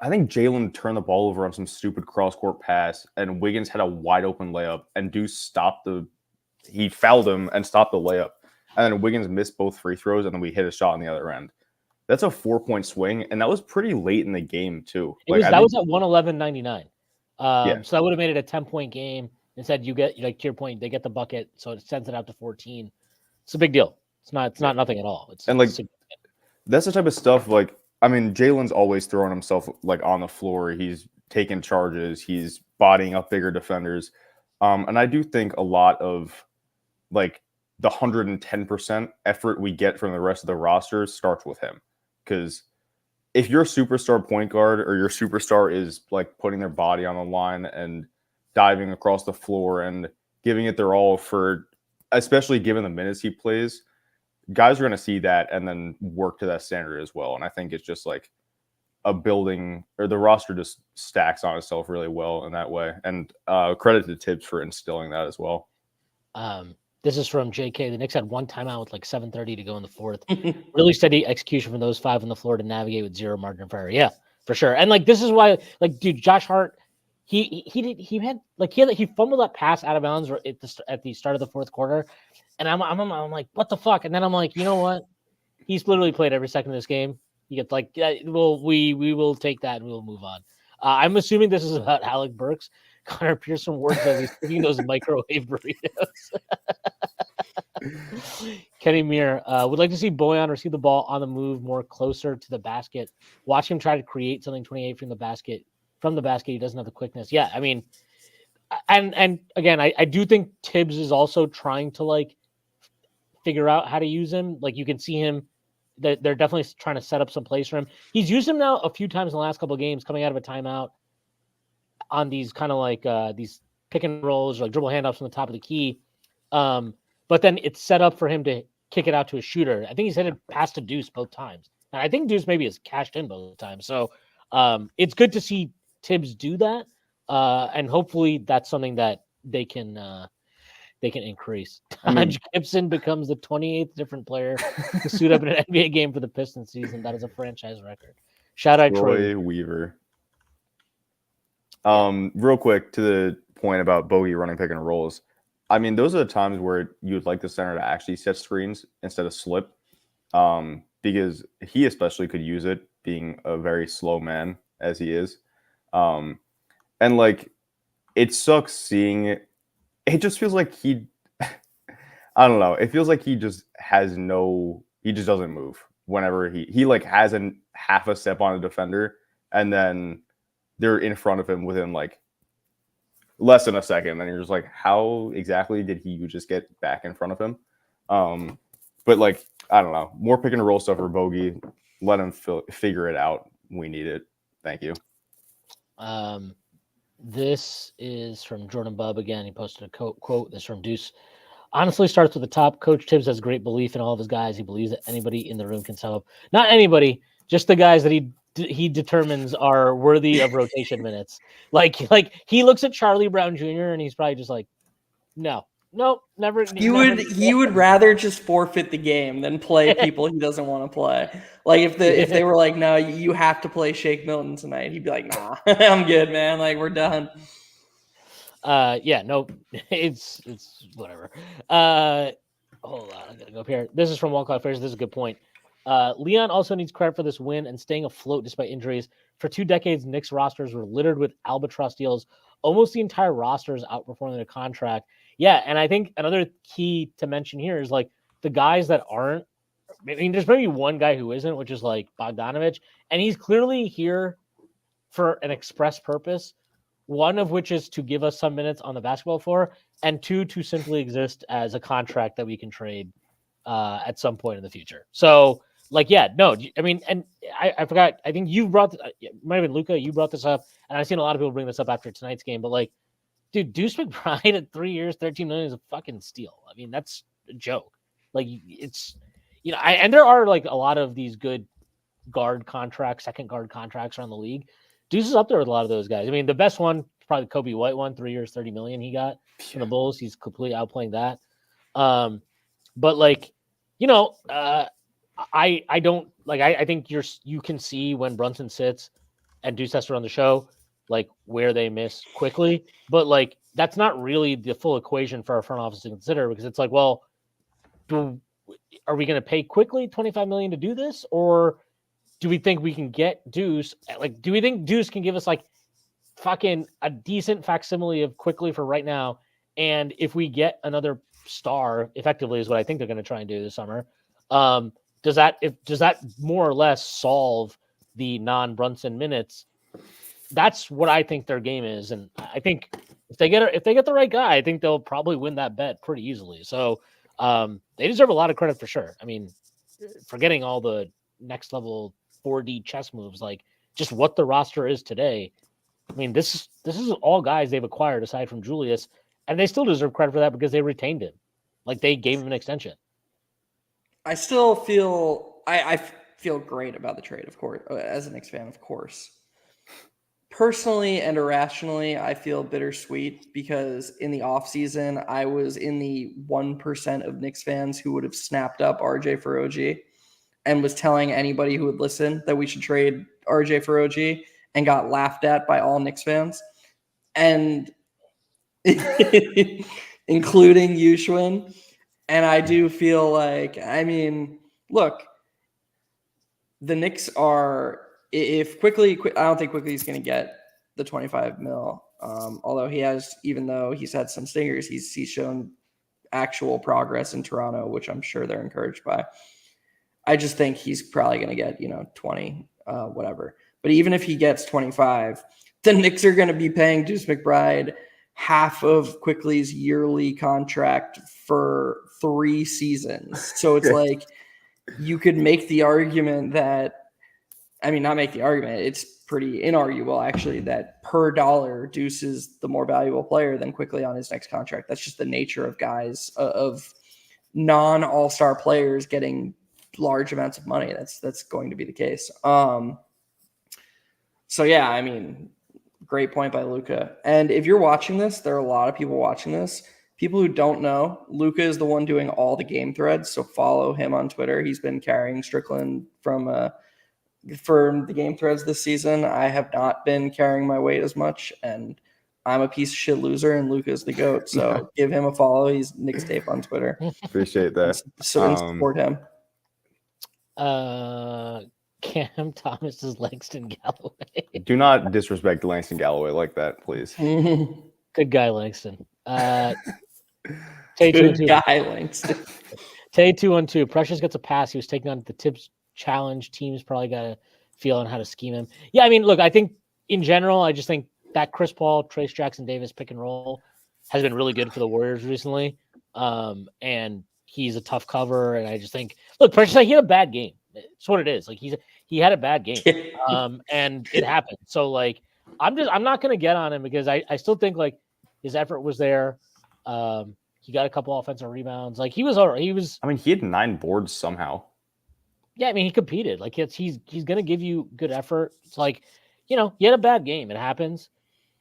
I think Jalen turned the ball over on some stupid cross court pass, and Wiggins had a wide open layup, and Deuce stopped he fouled him and stopped the layup. And then Wiggins missed both free throws, and then we hit a shot on the other end. That's a 4-point swing, and that was pretty late in the game, too. Was at 111.99. So that would have made it a 10-point game. Instead, you get, to your point, they get the bucket, so it sends it out to 14. It's a big deal. It's not nothing at all. It's that's the type of stuff, Jalen's always throwing himself, on the floor. He's taking charges. He's bodying up bigger defenders. And I do think a lot of, the 110% effort we get from the rest of the roster starts with him. Because if your superstar point guard or your superstar is putting their body on the line and diving across the floor and giving it their all for, especially given the minutes he plays, guys are going to see that and then work to that standard as well. And I think it's just a building, or the roster just stacks on itself really well in that way. And credit to Tibs for instilling that as well. This is from JK. The Knicks had one timeout with 7:30 to go in the fourth. Really steady execution from those 5 on the floor to navigate with 0 margin of error. Yeah, for sure. And this is why, dude, Josh Hart, he fumbled that pass out of bounds at the start of the fourth quarter, and I'm like, what the fuck? And then I'm like, you know what? He's literally played every second of this game. You get we will take that and we will move on. I'm assuming this is about Alec Burks. Connor Pearson works as he's cooking those microwave burritos. Kenny Muir would like to see Bojan receive the ball on the move more closer to the basket. Watch him try to create something 28 from the basket. He doesn't have the quickness. Yeah, I mean, and again, I do think Tibbs is also trying to figure out how to use him. You can see him. They're definitely trying to set up some plays for him. He's used him now a few times in the last couple of games, coming out of a timeout on these kind of these pick and rolls, dribble handoffs from the top of the key. But then it's set up for him to kick it out to a shooter. I think he's hit it past to Deuce both times. And I think Deuce maybe has cashed in both times. So it's good to see Tibbs do that. And hopefully that's something that they can increase. Gibson becomes the 28th different player to suit up in an NBA game for the Pistons season. That is a franchise record. Shout out Troy Weaver. Real quick to the point about Bogey running pick and rolls. I mean, those are the times where you would like the center to actually set screens instead of slip, because he especially could use it, being a very slow man as he is. And it sucks seeing it. It just feels like I don't know. It feels like he just has no He just doesn't move whenever he like has half a step on a defender, and then they're in front of him within like less than a second. And you're just like, how exactly did he just get back in front of him? But like, I don't know, more pick and roll stuff for Bogey. Let him figure it out. We need it. Thank you. This is from Jordan Bubb again. He posted a quote. This from Deuce. Honestly, starts with the top. Coach Tibbs has great belief in all of his guys. He believes that anybody in the room can sub. Not anybody, just the guys that he determines are worthy of rotation minutes. Like he looks at Charlie Brown Jr. and he's probably just like, no, never. He would rather just forfeit the game than play people he doesn't want to play. Like if they were like, no, you have to play Shake Milton tonight, he'd be like, nah, I'm good, man. Like we're done. Yeah, no, it's whatever. Hold on, I'm gonna go up here. This is from Walcott Affairs. This is a good point. Leon also needs credit for this win and staying afloat despite injuries. For 2 decades, Knicks rosters were littered with albatross deals. Almost the entire roster is outperforming the contract. Yeah, and I think another key to mention here is like the guys that aren't. I mean, there's maybe one guy who isn't, which is like Bogdanovich, and he's clearly here for an express purpose. One of which is to give us some minutes on the basketball floor, and 2 to simply exist as a contract that we can trade at some point in the future. So, like, yeah, no, I mean, and I forgot. I think you brought, it might have been Luca. You brought this up, and I've seen a lot of people bring this up after tonight's game. But like, dude, Deuce McBride at 3 years, 13 million is a fucking steal. I mean, that's a joke. Like, it's and there are like a lot of these good guard contracts, second guard contracts around the league. Deuce is up there with a lot of those guys. I mean, the best one, probably Kobe White one, 3 years, 30 million he got from the Bulls. He's completely outplaying that. But like, I don't like, I think you can see when Brunson sits and Deuce has to run the show, like where they miss quickly. But like, that's not really the full equation for our front office to consider, because it's like, well, are we going to pay quickly $25 million to do this? Or do we think we can get Deuce? Like, do we think Deuce can give us like fucking a decent facsimile of quickly for right now? And if we get another star, effectively is what I think they're going to try and do this summer. Does that more or less solve the non-Brunson minutes? That's what I think their game is, and I think if they get the right guy, I think they'll probably win that bet pretty easily. So they deserve a lot of credit for sure. I mean, forgetting all the next level 4D chess moves, like just what the roster is today. I mean, this is all guys they've acquired aside from Julius, and they still deserve credit for that because they retained him. Like they gave him an extension. I still feel I feel great about the trade, of course, as a Knicks fan, of course. Personally and irrationally, I feel bittersweet because in the offseason, I was in the 1% of Knicks fans who would have snapped up RJ for OG and was telling anybody who would listen that we should trade RJ for OG, and got laughed at by all Knicks fans, and including Yushwin. And I do feel like, I mean, look, the Knicks are, if Quickly, I don't think Quickly is going to get the 25 mil. Although he has, even though he's had some stingers, he's shown actual progress in Toronto, which I'm sure they're encouraged by. I just think he's probably going to get, 20, whatever. But even if he gets 25, the Knicks are going to be paying Deuce McBride half of Quickly's yearly contract for 3 seasons. So it's like you could make the argument that, I mean, not make the argument, it's pretty inarguable actually that per dollar Deuce is the more valuable player than Quickly on his next contract. That's just the nature of guys, of non-all-star players getting large amounts of money. That's going to be the case. So yeah, I mean, great point by Luca. And if you're watching this, there are a lot of people watching this. People who don't know, Luca is the one doing all the game threads. So follow him on Twitter. He's been carrying Strickland for the game threads this season. I have not been carrying my weight as much, and I'm a piece of shit loser, and Luca's the GOAT. So give him a follow. He's Knicks Tape on Twitter. Appreciate that. So support him. Cam Thomas is Langston Galloway. Do not disrespect Langston Galloway like that, please. Good guy, Langston. Good guy, Langston. Tay 2-1-2. Precious gets a pass. He was taking on the Tibs challenge. Teams probably got a feel on how to scheme him. Yeah, I mean, look, I think in general, I just think that Chris Paul, Trace Jackson Davis pick and roll has been really good for the Warriors recently. And he's a tough cover. And I just think, look, Precious, he had a bad game. It's what it is. Like he had a bad game. And it happened. So like, I'm not going to get on him because I still think like his effort was there. He got a couple offensive rebounds. Like he was all right. I mean, he had 9 boards somehow. Yeah, I mean, he competed. Like he's going to give you good effort. It's like, he had a bad game. It happens.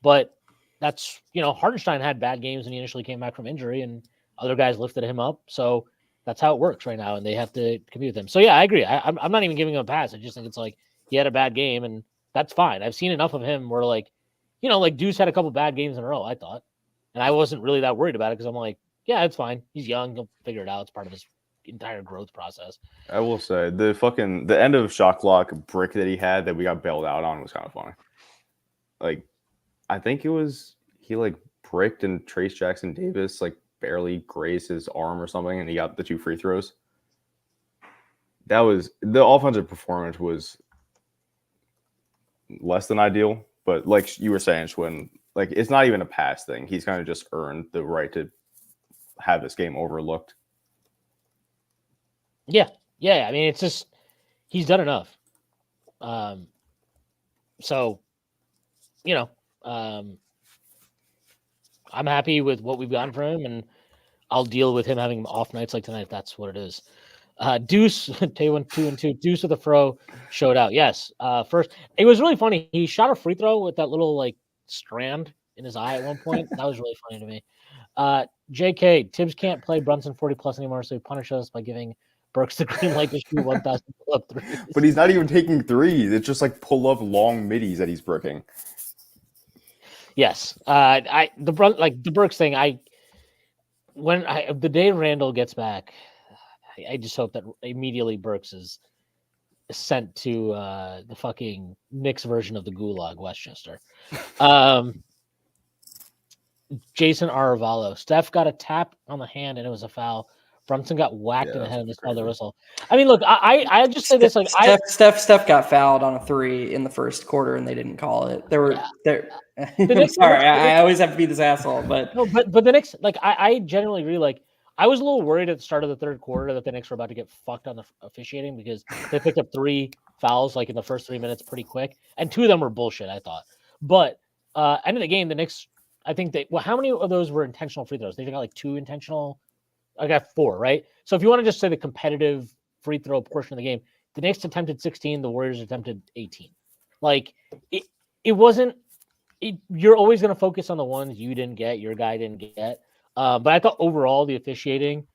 But that's, Hartenstein had bad games when he initially came back from injury and other guys lifted him up. So that's how it works right now. And they have to compete with him. So yeah, I agree. I'm not even giving him a pass. I just think it's like he had a bad game and that's fine. I've seen enough of him where like, like Deuce had a couple bad games in a row, I thought. And I wasn't really that worried about it because I'm like, yeah, it's fine. He's young. He'll figure it out. It's part of his entire growth process. I will say the end of shot clock brick that he had that we got bailed out on was kind of funny. Like, I think he like bricked and Trace Jackson Davis like barely grazed his arm or something, and he got the 2 free throws. That was the offensive performance was less than ideal, but like you were saying, Schwinn, like it's not even a pass thing. He's kind of just earned the right to have this game overlooked. Yeah. I mean, it's just he's done enough. So, I'm happy with what we've gotten from him, and I'll deal with him having off nights like tonight if that's what it is. Deuce, Tay 1-2-2. Deuce with the throw showed out. Yes. First, it was really funny. He shot a free throw with that little like strand in his eye at one point. That was really funny to me. JK, Tibbs can't play Brunson 40 plus anymore, so he punished us by giving Burks the green light to shoot 1,000 pull-up threes. But he's not even taking threes. It's just like pull-up long middies that he's bricking. Yes. The Burks thing, the day Randall gets back, I just hope that immediately Burks is sent to the fucking Knicks version of the Gulag, Westchester. Jason Aravallo. Steph got a tap on the hand and it was a foul. Brunson got whacked in the head and just held the whistle. I mean, look, I just say this like Steph got fouled on a 3 in the first quarter and they didn't call it. I'm sorry, I always have to be this asshole, but no, but the Knicks, like I genuinely agree. Like I was a little worried at the start of the third quarter that the Knicks were about to get fucked on the officiating because they picked up 3 fouls like in the first 3 minutes pretty quick, and 2 of them were bullshit, I thought. But end of the game, the Knicks, I think how many of those were intentional free throws? They got like 2 intentional. I got 4, right? So if you want to just say the competitive free throw portion of the game, the Knicks attempted 16, the Warriors attempted 18. Like it wasn't. You're always going to focus on the ones you didn't get, your guy didn't get. But I thought overall the officiating,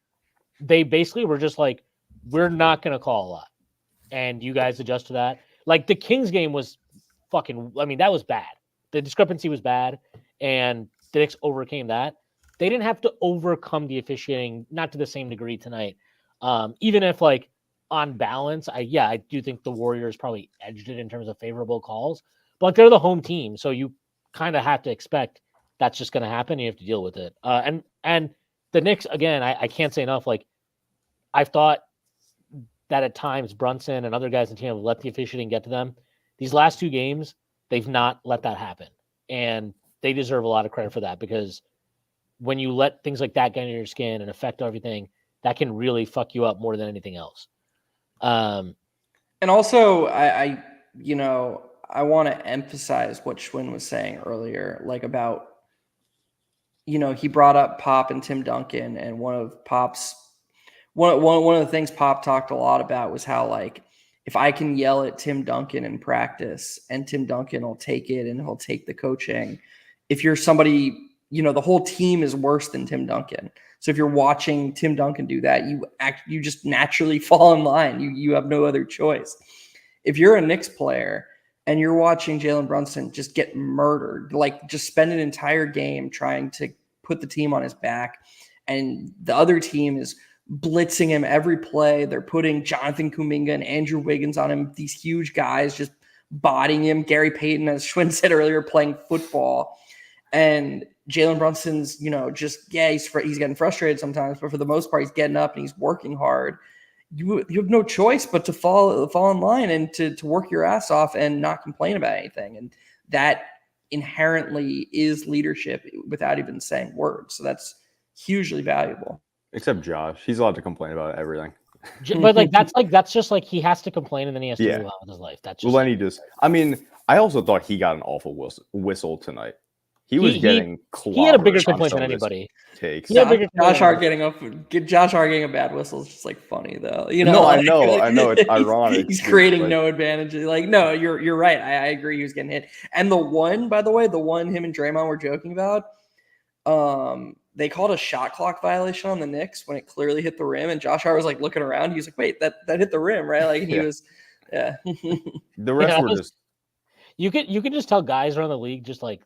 they basically were just like, we're not going to call a lot, and you guys adjust to that. Like the Kings game was fucking. I mean, that was bad. The discrepancy was bad, and the Knicks overcame that. They didn't have to overcome the officiating, not to the same degree tonight. Even if, like, on balance, I do think the Warriors probably edged it in terms of favorable calls. But like, they're the home team, so you kind of have to expect that's just going to happen. And you have to deal with it. And the Knicks, again, I can't say enough. Like, I've thought that at times Brunson and other guys in the team have let the officiating get to them. These last 2 games, they've not let that happen, and they deserve a lot of credit for that because when you let things like that get under your skin and affect everything, that can really fuck you up more than anything else. And also, I want to emphasize what Schwinn was saying earlier, like about, he brought up Pop and Tim Duncan, and one of the things Pop talked a lot about was how, like, if I can yell at Tim Duncan in practice and Tim Duncan will take it and he'll take the coaching. If you're somebody, the whole team is worse than Tim Duncan. So if you're watching Tim Duncan do that, you just naturally fall in line. You have no other choice. If you're a Knicks player and you're watching Jalen Brunson just get murdered, like just spend an entire game trying to put the team on his back, and the other team is blitzing him every play. They're putting Jonathan Kuminga and Andrew Wiggins on him, these huge guys just bodying him. Gary Payton, as Schwinn said earlier, playing football. And Jalen Brunson's, just he's getting frustrated sometimes, but for the most part, he's getting up and he's working hard. You have no choice but to fall in line and to work your ass off and not complain about anything. And that inherently is leadership without even saying words. So that's hugely valuable. Except Josh, he's allowed to complain about everything. But that's just like he has to complain and then he has to move on with his life. That's just. Well, then he just. I mean, I also thought he got an awful whistle tonight. He was getting clobbered. He had a bigger complaint than anybody. Takes. Josh Hart getting a bad whistle is just like funny though. No, I know it's ironic. He's creating no advantage. Like, no, you're right. I agree. He was getting hit. And the one him and Draymond were joking about, they called a shot clock violation on the Knicks when it clearly hit the rim, and Josh Hart was like looking around. He was like, "Wait, that hit the rim, right?" Like he was, yeah. The rest were just. You could just tell guys around the league just like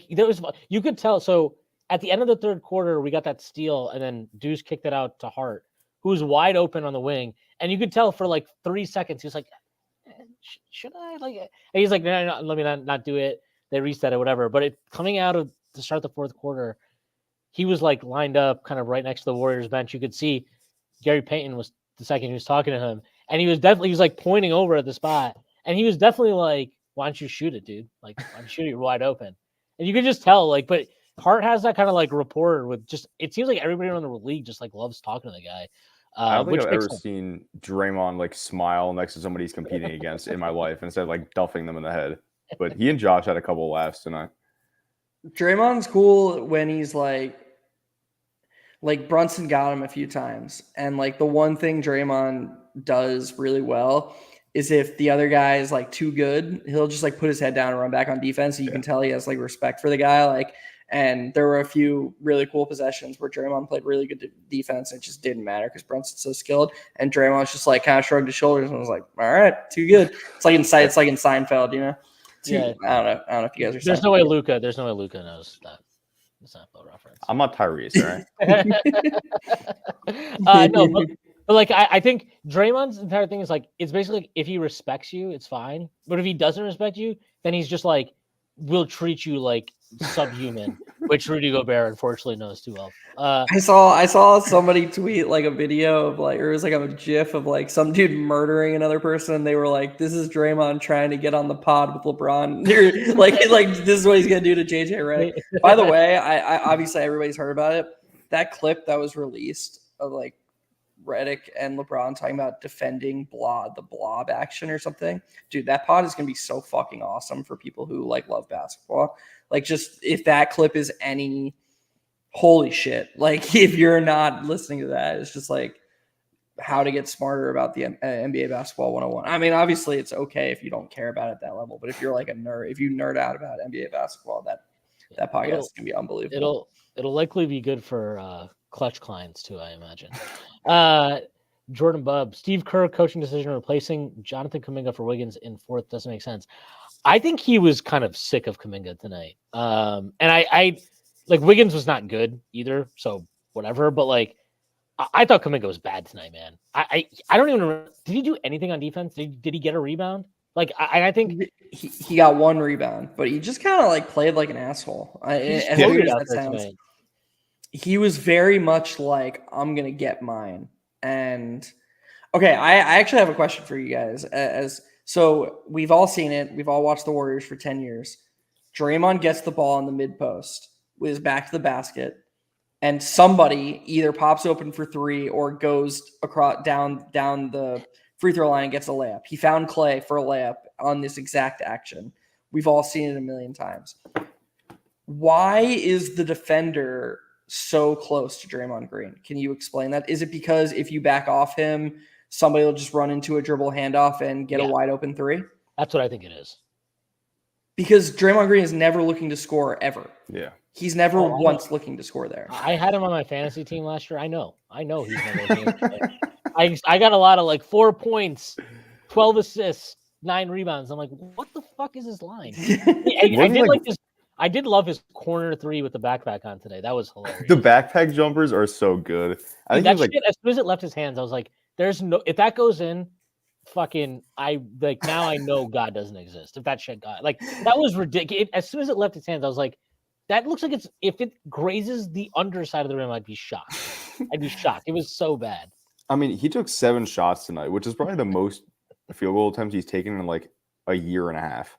there was, you could tell. So at the end of the third quarter, we got that steal, and then Deuce kicked it out to Hart, who was wide open on the wing, and you could tell for like 3 seconds he was like, "Should I?" Like, and he's like, "No, let me not do it." They reset it, whatever. But coming out of to start the fourth quarter, he was like lined up, kind of right next to the Warriors bench. You could see Gary Payton was the second he was talking to him, and he was like pointing over at the spot, and he was definitely like, "Why don't you shoot it, dude? Like, why don't you shoot it? You're wide open." And you could just tell, like, but Hart has that kind of like rapport with just. It seems like everybody around the league just like loves talking to the guy. I don't think I've ever seen Draymond like smile next to somebody he's competing against in my life instead of like duffing them in the head. But he and Josh had a couple of laughs tonight. Draymond's cool when he's like Brunson got him a few times. And like the one thing Draymond does really well is if the other guy is like too good, he'll just like put his head down and run back on defense. So you can tell he has like respect for the guy. Like, and there were a few really cool possessions where Draymond played really good defense. And it just didn't matter because Brunson's so skilled. And Draymond was just like kind of shrugged his shoulders and was like, "All right, too good." It's like in Seinfeld, you know? Yeah. I don't know if you guys are. There's no way Luka knows that. It's not a reference. I'm not Tyrese, right? No, but like I think Draymond's entire thing is like it's basically like, if he respects you, it's fine. But if he doesn't respect you, then he's just like will treat you like subhuman, which Rudy Gobert unfortunately knows too well. I saw somebody tweet like a video of like, or it was like a GIF of like some dude murdering another person. And they were like, "This is Draymond trying to get on the pod with LeBron." like this is what he's gonna do to JJ, right? By the way, I obviously everybody's heard about it. That clip that was released of like Redick and LeBron talking about defending the blob action or something. Dude, that pod is gonna be so fucking awesome for people who like love basketball. Like, just if that clip is any holy shit, like if you're not listening to that, it's just like how to get smarter about the NBA basketball 101. I mean, obviously it's okay if you don't care about it at that level, but if you're like a nerd, if you nerd out about NBA basketball, that podcast is gonna be unbelievable. It'll likely be good for clutch clients too, I imagine. Jordan Bubb, Steve Kerr coaching decision replacing Jonathan Kuminga for Wiggins in fourth doesn't make sense. I think he was kind of sick of Kuminga tonight. And I like Wiggins was not good either, so whatever. But like, I thought Kuminga was bad tonight, man. I don't even remember. Did he do anything on defense? Did he get a rebound? Like, I think he got one rebound, but he just kind of like played like an asshole. As weird as that sounds. He was very much like, "I'm gonna get mine." And okay, I actually have a question for you guys. So we've all seen it. We've all watched the Warriors for 10 years. Draymond gets the ball in the mid post with his back to the basket, and somebody either pops open for three or goes across down the free throw line and gets a layup. He found Clay for a layup on this exact action. We've all seen it a million times. Why is the defender so close to Draymond Green? Can you explain that? Is it because if you back off him, somebody will just run into a dribble handoff and get a wide open three? That's what I think it is. Because Draymond Green is never looking to score ever. Yeah. He's never once looking to score there. I had him on my fantasy team last year. I know he's never looking. I got a lot of like 4 points, 12 assists, 9 rebounds. I'm like, what the fuck is his line? I did love his corner three with the backpack on today. That was hilarious. The backpack jumpers are so good. I think that shit, as soon as it left his hands, I was like, "There's no if that goes in, fucking now I know God doesn't exist." If that shit got like that was ridiculous. As soon as it left his hands, I was like, that looks like if it grazes the underside of the rim, I'd be shocked. I'd be shocked. It was so bad. I mean, he took 7 shots tonight, which is probably the most field goal attempts he's taken in like a year and a half.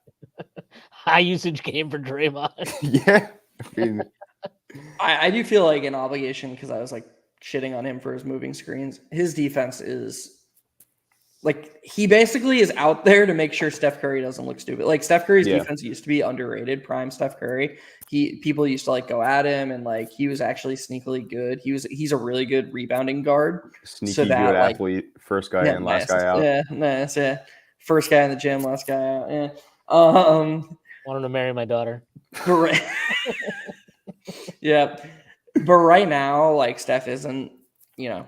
High usage game for Draymond. Yeah. I mean, I do feel like an obligation because I was like shitting on him for his moving screens. His defense is like he basically is out there to make sure Steph Curry doesn't look stupid. Like Steph Curry's defense used to be underrated, prime Steph Curry. People used to like go at him and like he was actually sneakily good. He's a really good rebounding guard. Sneaky so that, good like, athlete, first guy in, last guy out. Yeah, nice. Yeah. First guy in the gym, last guy out. Yeah. Want him to marry my daughter. Yeah. But right now, like Steph isn't,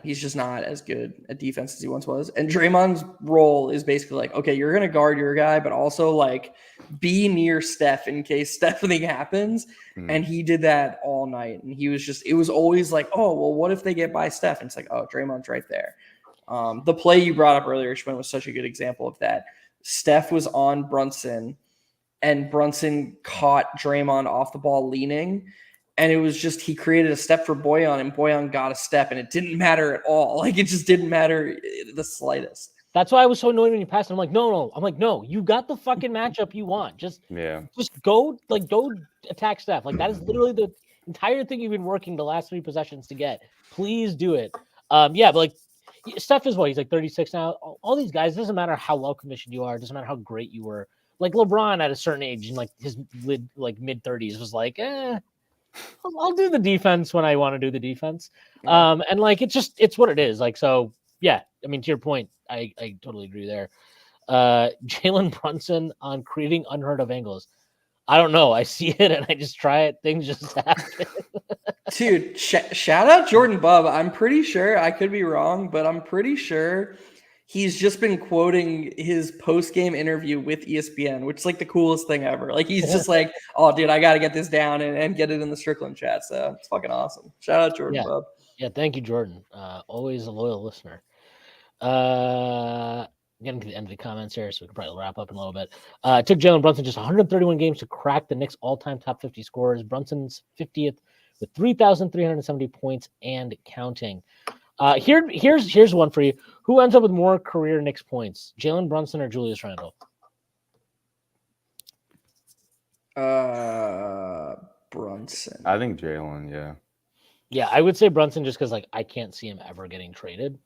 he's just not as good at defense as he once was. And Draymond's role is basically like, okay, you're going to guard your guy, but also like be near Steph in case something happens. And he did that all night. And he was just, it was always like, oh, well, what if they get by Steph? And it's like, oh, Draymond's right there. The play you brought up earlier, Schwinn, was such a good example of that. Steph was on Brunson and Brunson caught Draymond off the ball leaning. And it was just, he created a step for Boyan and Boyan got a step and it didn't matter at all. Like it just didn't matter the slightest. That's why I was so annoyed when you passed it. I'm like, no. I'm like, no, you got the fucking matchup you want. Just go attack Steph. Like that is literally the entire thing you've been working the last 3 possessions to get. Please do it. But like Steph is he's like 36 now. All these guys, doesn't matter how well conditioned you are, doesn't matter how great you were. Like LeBron at a certain age in like his mid 30s was like, I'll do the defense when I want to do the defense. And like it's what it is. Like, so yeah, I mean, to your point, I totally agree there. Jalen Brunson on creating unheard of angles. I don't know. I see it and I just try it. Things just happen. Dude, shout out Jordan Bubb. I'm pretty sure, I could be wrong, but I'm pretty sure he's just been quoting his post-game interview with ESPN, which is like the coolest thing ever. Like he's just like, oh, dude, I got to get this down and get it in the Strickland chat. So it's fucking awesome. Shout out Jordan Bubb. Yeah, thank you, Jordan. Always a loyal listener. Getting to the end of the comments here, so we can probably wrap up in a little bit. It took Jalen Brunson just 131 games to crack the Knicks' all-time top 50 scorers. Brunson's 50th with 3,370 points and counting. Here's one for you. Who ends up with more career Knicks points, Jalen Brunson or Julius Randle? Brunson. I think Jalen, yeah. Yeah, I would say Brunson just because like I can't see him ever getting traded.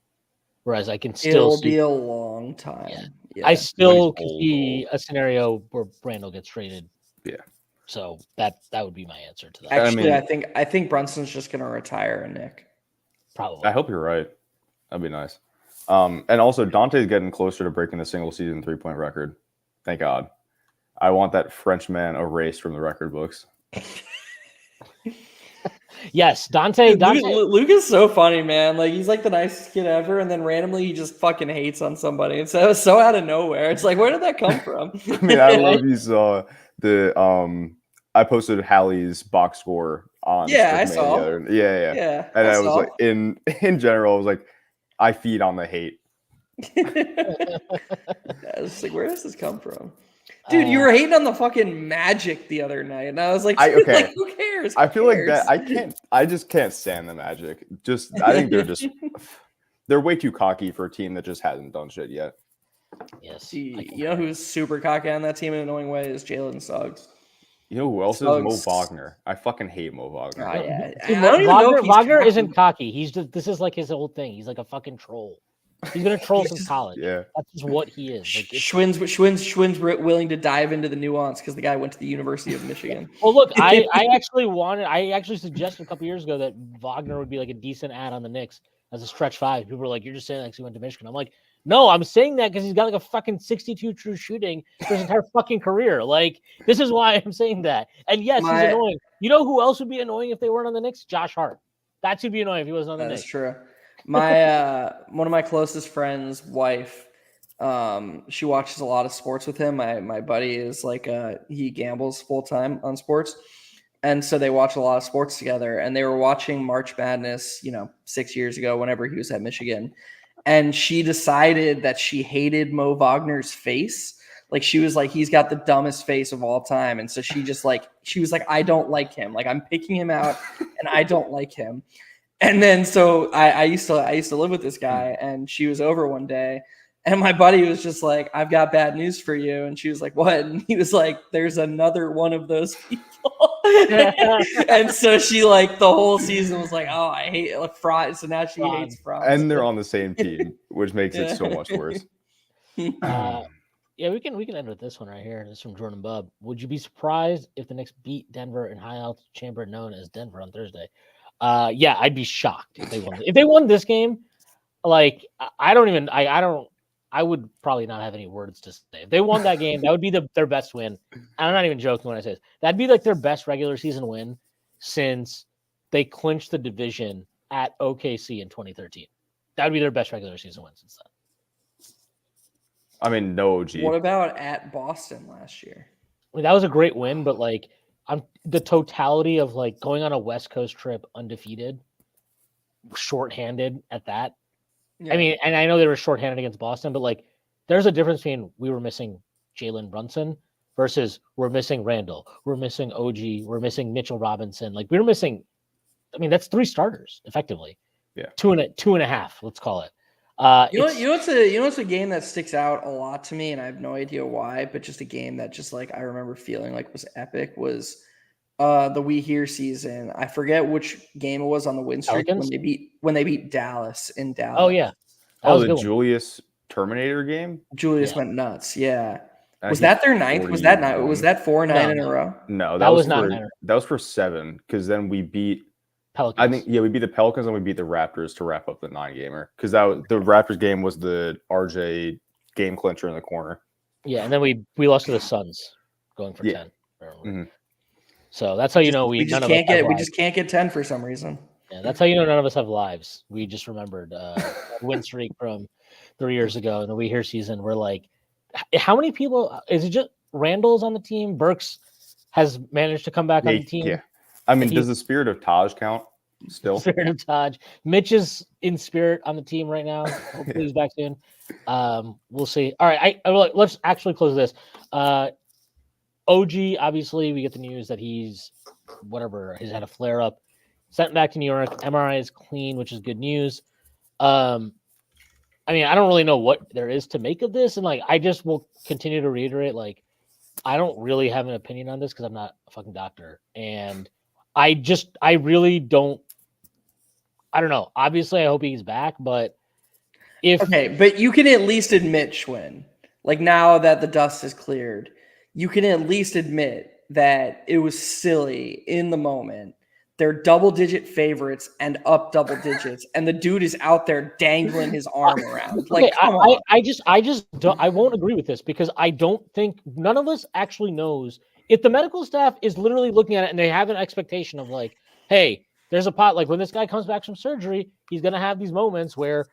Whereas I can still It'll be a long time. Yeah. I still can see a scenario where Randle gets traded. Yeah. So that would be my answer to that. Actually, I think Brunson's just gonna retire a Nick. Probably. I hope you're right. That'd be nice. And also Dante's getting closer to breaking the single season 3-point record. Thank God. I want that Frenchman erased from the record books. Yes, Dante. Luke is so funny, man. Like he's like the nicest kid ever, and then randomly he just fucking hates on somebody. It's so out of nowhere. It's like, where did that come from? I mean, I love you saw the I posted Hallie's box score on. Yeah, I saw. Yeah. And I was like, in general, I was like, I feed on the hate. I was like, where does this come from? Dude, you were hating on the fucking Magic the other night, and I was like, like who cares? I feel like that I just can't stand the Magic. I think they're way too cocky for a team that just hasn't done shit yet. Yes. You know who's super cocky on that team in an annoying way is Jalen Suggs. You know who else is Mo Wagner? I fucking hate Mo Wagner. Oh, yeah. Wagner isn't cocky. This is like his old thing. He's like a fucking troll. He's gonna troll since college. Yeah, that's just what he is. Like, Schwinn's willing to dive into the nuance because the guy went to the University of Michigan. Well, look, I actually suggested a couple years ago that Wagner would be like a decent ad on the Knicks as a stretch 5. People were like, "You're just saying that because he went to Michigan." I'm like, no, I'm saying that because he's got like a fucking 62 true shooting for his entire fucking career. Like, this is why I'm saying that. And yes, he's annoying. You know who else would be annoying if they weren't on the Knicks? Josh Hart. That should be annoying if he wasn't on the Knicks. That's true. My one of my closest friends' wife, she watches a lot of sports with him. My buddy is like he gambles full time on sports, and so they watch a lot of sports together. And they were watching March Madness, 6 years ago, whenever he was at Michigan, and she decided that she hated Mo Wagner's face. Like she was like, he's got the dumbest face of all time. And so she was like, I don't like him. Like I'm picking him out and I don't like him. And then so I used to live with this guy, and she was over one day, and my buddy was just like, I've got bad news for you. And she was like, what? And he was like, there's another one of those people. And so she like the whole season was like, oh, I hate Franz. So now she hates Franz. And they're on the same team, which makes it so much worse. Yeah, we can end with this one right here. This is from Jordan Bubb. Would you be surprised if the Knicks beat Denver in high altitude chamber known as Denver on Thursday? Yeah, I'd be shocked if they won. If they won this game, like I would probably not have any words to say. If they won that game, that would be their best win. And I'm not even joking when I say this. That'd be like their best regular season win since they clinched the division at OKC in 2013. That would be their best regular season win since then. I mean, no OG. What about at Boston last year? I mean, that was a great win, but like the totality of like going on a West Coast trip undefeated, shorthanded at that. Yeah. I mean, and I know they were shorthanded against Boston, but like there's a difference between we were missing Jalen Brunson versus we're missing Randall, we're missing OG, we're missing Mitchell Robinson. Like we were missing, I mean, that's 3 starters effectively. Yeah. 2.5, let's call it. It's a game that sticks out a lot to me, and I have no idea why, but just a game that just like I remember feeling like was epic was the We Here season. I forget which game it was on the win streak when they beat Dallas in Dallas. Oh yeah. The Julius Terminator game? Julius went nuts. Yeah. Was that their 9th? Was that 9? Was that 4-9 in a row? No, that was not. That was for 7 because then we beat Pelicans. I think we beat the Pelicans and we beat the Raptors to wrap up the 9-gamer because the Raptors game was the RJ game clincher in the corner. Yeah, and then we lost to the Suns going for 10. Mm-hmm. So that's how you know we just can't get 10 for some reason. Yeah, that's how you know none of us have lives. We just remembered win streak from 3 years ago in the We Here season. We're like, how many people? Is it just Randall's on the team? Burks has managed to come back on the team. Yeah, I mean, does the spirit of Taj count still? Spirit of Taj. Mitch is in spirit on the team right now. Hopefully he's back soon. We'll see. All right, let's actually close this. OG, obviously, we get the news that he's had a flare up. Sent back to New York. MRI is clean, which is good news. I mean, I don't really know what there is to make of this, and like, I just will continue to reiterate, like, I don't really have an opinion on this because I'm not a fucking doctor, and I really don't. I don't know. Obviously, I hope he's back, but but you can at least admit, Schwinn, like now that the dust is cleared, you can at least admit that it was silly in the moment. They're double-digit favorites and up double digits, and the dude is out there dangling his arm around. Like, come on. I won't agree with this because I don't think none of us actually knows if the medical staff is literally looking at it and they have an expectation of like, hey, there's a pot. Like when this guy comes back from surgery, he's gonna have these moments where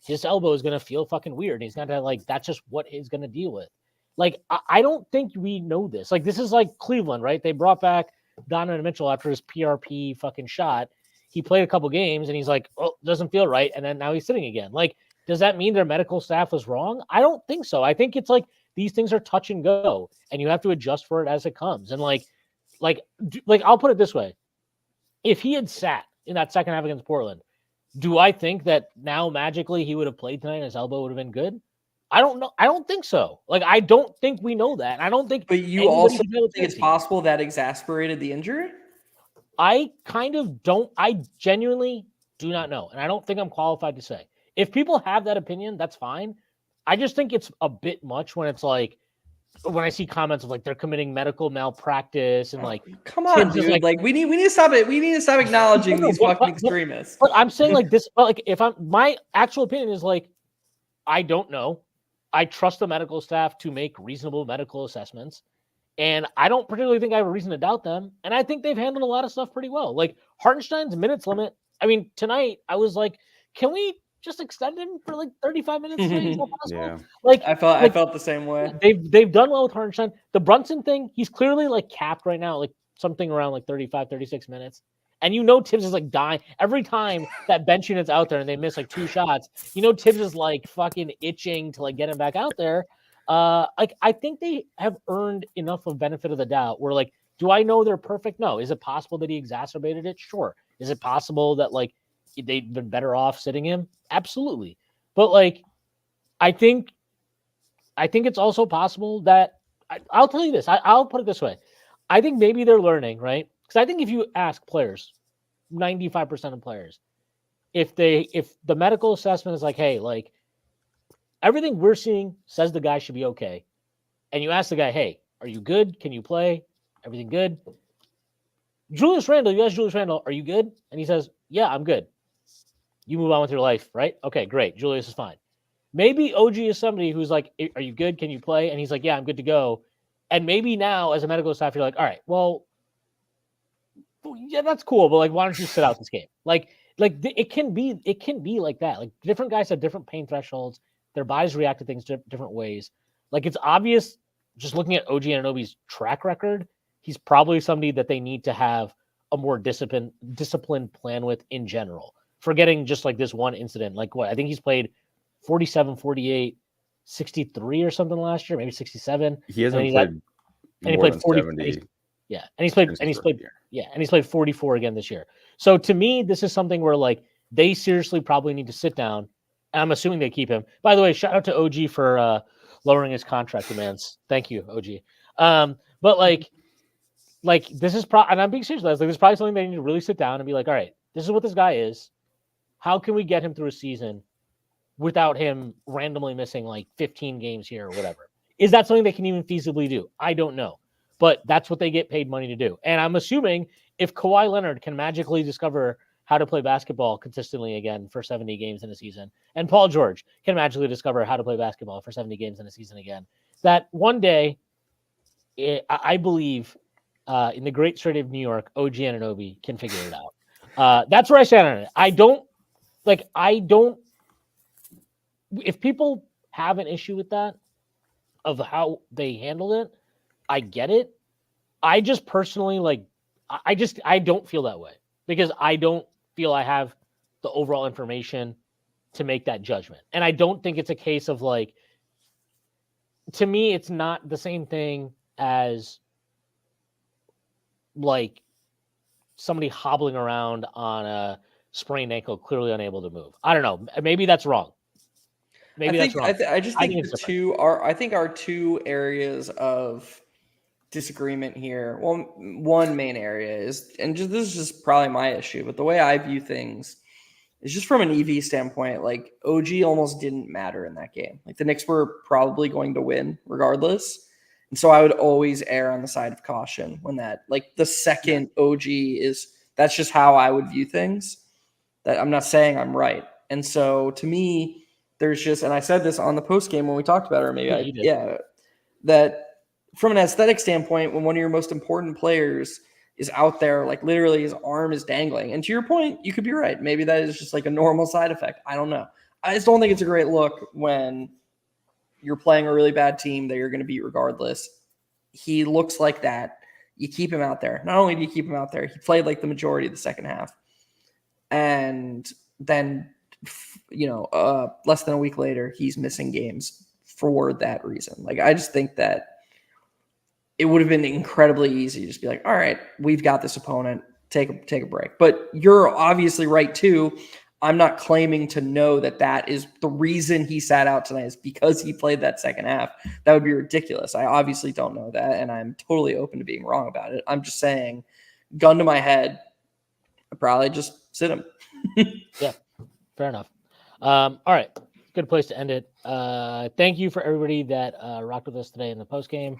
his elbow is gonna feel fucking weird. He's gonna like that's just what he's gonna deal with. Like I don't think we know this. Like this is like Cleveland, right? They brought back Donovan Mitchell after his PRP fucking shot. He played a couple games and he's like, oh, doesn't feel right. And then now he's sitting again. Like, does that mean their medical staff was wrong? I don't think so. I think it's like these things are touch and go and you have to adjust for it as it comes. And like I'll put it this way. If he had sat in that second half against Portland, do I think that now magically he would have played tonight and his elbow would have been good? I don't know. I don't think so. Like, I don't think we know that. I don't think. But you also think it's possible that exasperated the injury? I kind of don't. I genuinely do not know. And I don't think I'm qualified to say. If people have that opinion, that's fine. I just think it's a bit much when it's like, when I see comments of like they're committing medical malpractice and like, come on, dude. Like we need to stop it. We need to stop acknowledging these fucking extremists. But I'm saying like this, but like if my actual opinion is like, I don't know. I trust the medical staff to make reasonable medical assessments. And I don't particularly think I have a reason to doubt them. And I think they've handled a lot of stuff pretty well. Like Hartenstein's minutes limit. I mean, tonight I was like, can we just extend him for like 35 minutes? Yeah. Like I felt the same way. They've done well with Hartenstein. The Brunson thing, he's clearly like capped right now, like something around like 35, 36 minutes. And you know Tibs is like dying. Every time that bench unit's out there and they miss like 2 shots, you know Tibs is like fucking itching to like get him back out there. Like I think they have earned enough of benefit of the doubt. Where like, do I know they're perfect? No. Is it possible that he exacerbated it? Sure. Is it possible that like they've been better off sitting him? Absolutely. But like, I think it's also possible that I'll tell you this. I'll put it this way. I think maybe they're learning, right? Because I think if you ask players, 95% of players, if the medical assessment is like, hey, like everything we're seeing says the guy should be okay, and you ask the guy, hey, are you good? Can you play? Everything good? Julius Randle, you ask Julius Randle, are you good? And he says, yeah, I'm good. You move on with your life, right? Okay, great. Julius is fine. Maybe OG is somebody who's like, are you good? Can you play? And he's like, yeah, I'm good to go. And maybe now as a medical staff, you're like, all right, well, yeah, that's cool. But like, why don't you sit out this game? Like it can be like that. Like different guys have different pain thresholds. Their bodies react to things different ways. Like it's obvious just looking at OG Anunoby's track record, he's probably somebody that they need to have a more disciplined plan with in general. Forgetting just like this one incident. Like what? I think he's played 47, 48, 63 or something last year, maybe 67. He hasn't played more than 40. 70. Yeah, and he's played 44 again this year. So to me, this is something where like they seriously probably need to sit down. And I'm assuming they keep him. By the way, shout out to OG for lowering his contract demands. Thank you, OG. But like this is and I'm being serious. Like this is probably something they need to really sit down and be like, all right, this is what this guy is. How can we get him through a season without him randomly missing like 15 games here or whatever? Is that something they can even feasibly do? I don't know. But that's what they get paid money to do. And I'm assuming if Kawhi Leonard can magically discover how to play basketball consistently again for 70 games in a season, and Paul George can magically discover how to play basketball for 70 games in a season again, that one day, I believe in the great state of New York, OG Anunoby can figure it out. That's where I stand on it. I don't, if people have an issue with that, of how they handled it, I get it. I just personally I don't feel that way because I don't feel I have the overall information to make that judgment. And I don't think it's a case of like, to me, it's not the same thing as like somebody hobbling around on a sprained ankle, clearly unable to move. I don't know. Maybe that's wrong. I think our two areas of disagreement here. Well, one main area is, and this is just probably my issue, but the way I view things is just from an EV standpoint. Like OG almost didn't matter in that game. Like the Knicks were probably going to win regardless, and so I would always err on the side of caution when that, like the second OG is. That's just how I would view things. That I'm not saying I'm right, and so to me. There's just, and I said this on the post game when we talked about it, or maybe that from an aesthetic standpoint, when one of your most important players is out there, like literally his arm is dangling. And to your point, you could be right. Maybe that is just like a normal side effect. I don't know. I just don't think it's a great look when you're playing a really bad team that you're going to beat regardless. He looks like that. You keep him out there. Not only do you keep him out there, he played like the majority of the second half. And then less than a week later, he's missing games for that reason. Like, I just think that it would have been incredibly easy to just be like, all right, we've got this opponent, take a break. But you're obviously right too. I'm not claiming to know that is the reason he sat out tonight is because he played that second half. That would be ridiculous. I obviously don't know that, and I'm totally open to being wrong about it. I'm just saying, gun to my head, I'd probably just sit him. Yeah, fair enough. All right, good place to end it. Thank you for everybody that rocked with us today in the post game.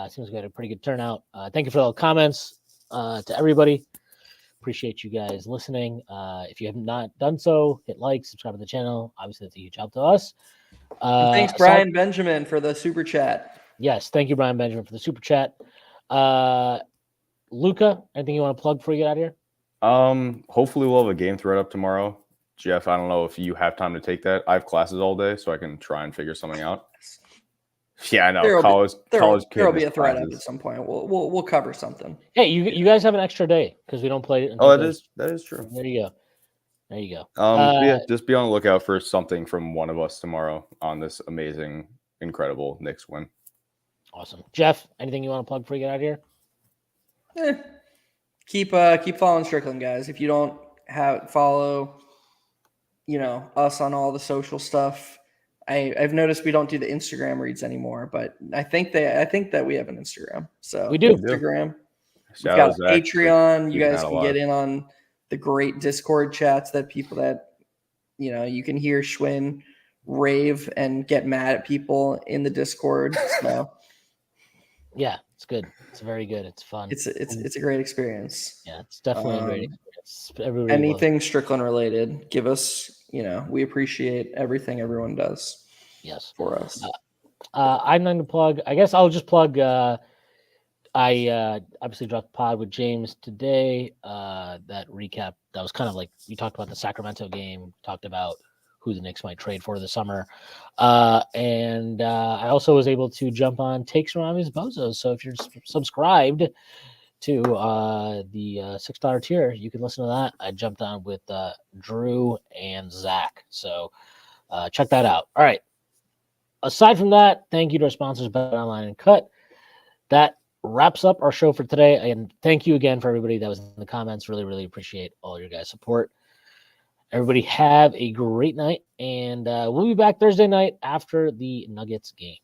Seems we had a pretty good turnout. Thank you for all the comments to everybody. Appreciate you guys listening. If you have not done so, hit like, subscribe to the channel. Obviously, that's a huge help to us. Thanks, Brian Benjamin, for the super chat. Yes, thank you, Brian Benjamin, for the super chat. Luca, anything you want to plug before you get out of here? Hopefully we'll have a game thread up tomorrow. Jeff, I don't know if you have time to take that. I have classes all day, so I can try and figure something out. Yeah, I know. There'll be a thread up at some point. We'll cover something. Hey, you guys have an extra day because we don't play it. That is true. There you go. Yeah, just be on the lookout for something from one of us tomorrow on this amazing incredible Knicks win. Awesome. Jeff, anything you want to plug before you get out of here? Keep following Strickland, guys. If you don't follow, us on all the social stuff, I've noticed we don't do the Instagram reads anymore, but I think that we have an Instagram. So We do. Instagram. We've Shout got out Zach for Patreon. You keeping guys that can alive. get in on the great Discord chats that people that you can hear Schwinn rave and get mad at people in the Discord. So Yeah, it's good. It's very good. It's fun. it's a great experience. Yeah, it's definitely a great experience. Everybody Anything Strickland related, give us. We appreciate everything everyone does. Yes. For us. I'm going to plug. I guess I'll just plug. I obviously dropped the pod with James today. That recap that was kind of like you talked about the Sacramento game, talked about who the Knicks might trade for the summer, and I also was able to jump on Takes from Rami's Bozos. So if you're subscribed to the $6 tier, you can listen to that. I jumped on with Drew and Zach, so check that out. All right. Aside from that, thank you to our sponsors, Bet Online and Cut. That wraps up our show for today. And thank you again for everybody that was in the comments. Really, really appreciate all your guys' support. Everybody have a great night. And we'll be back Thursday night after the Nuggets game.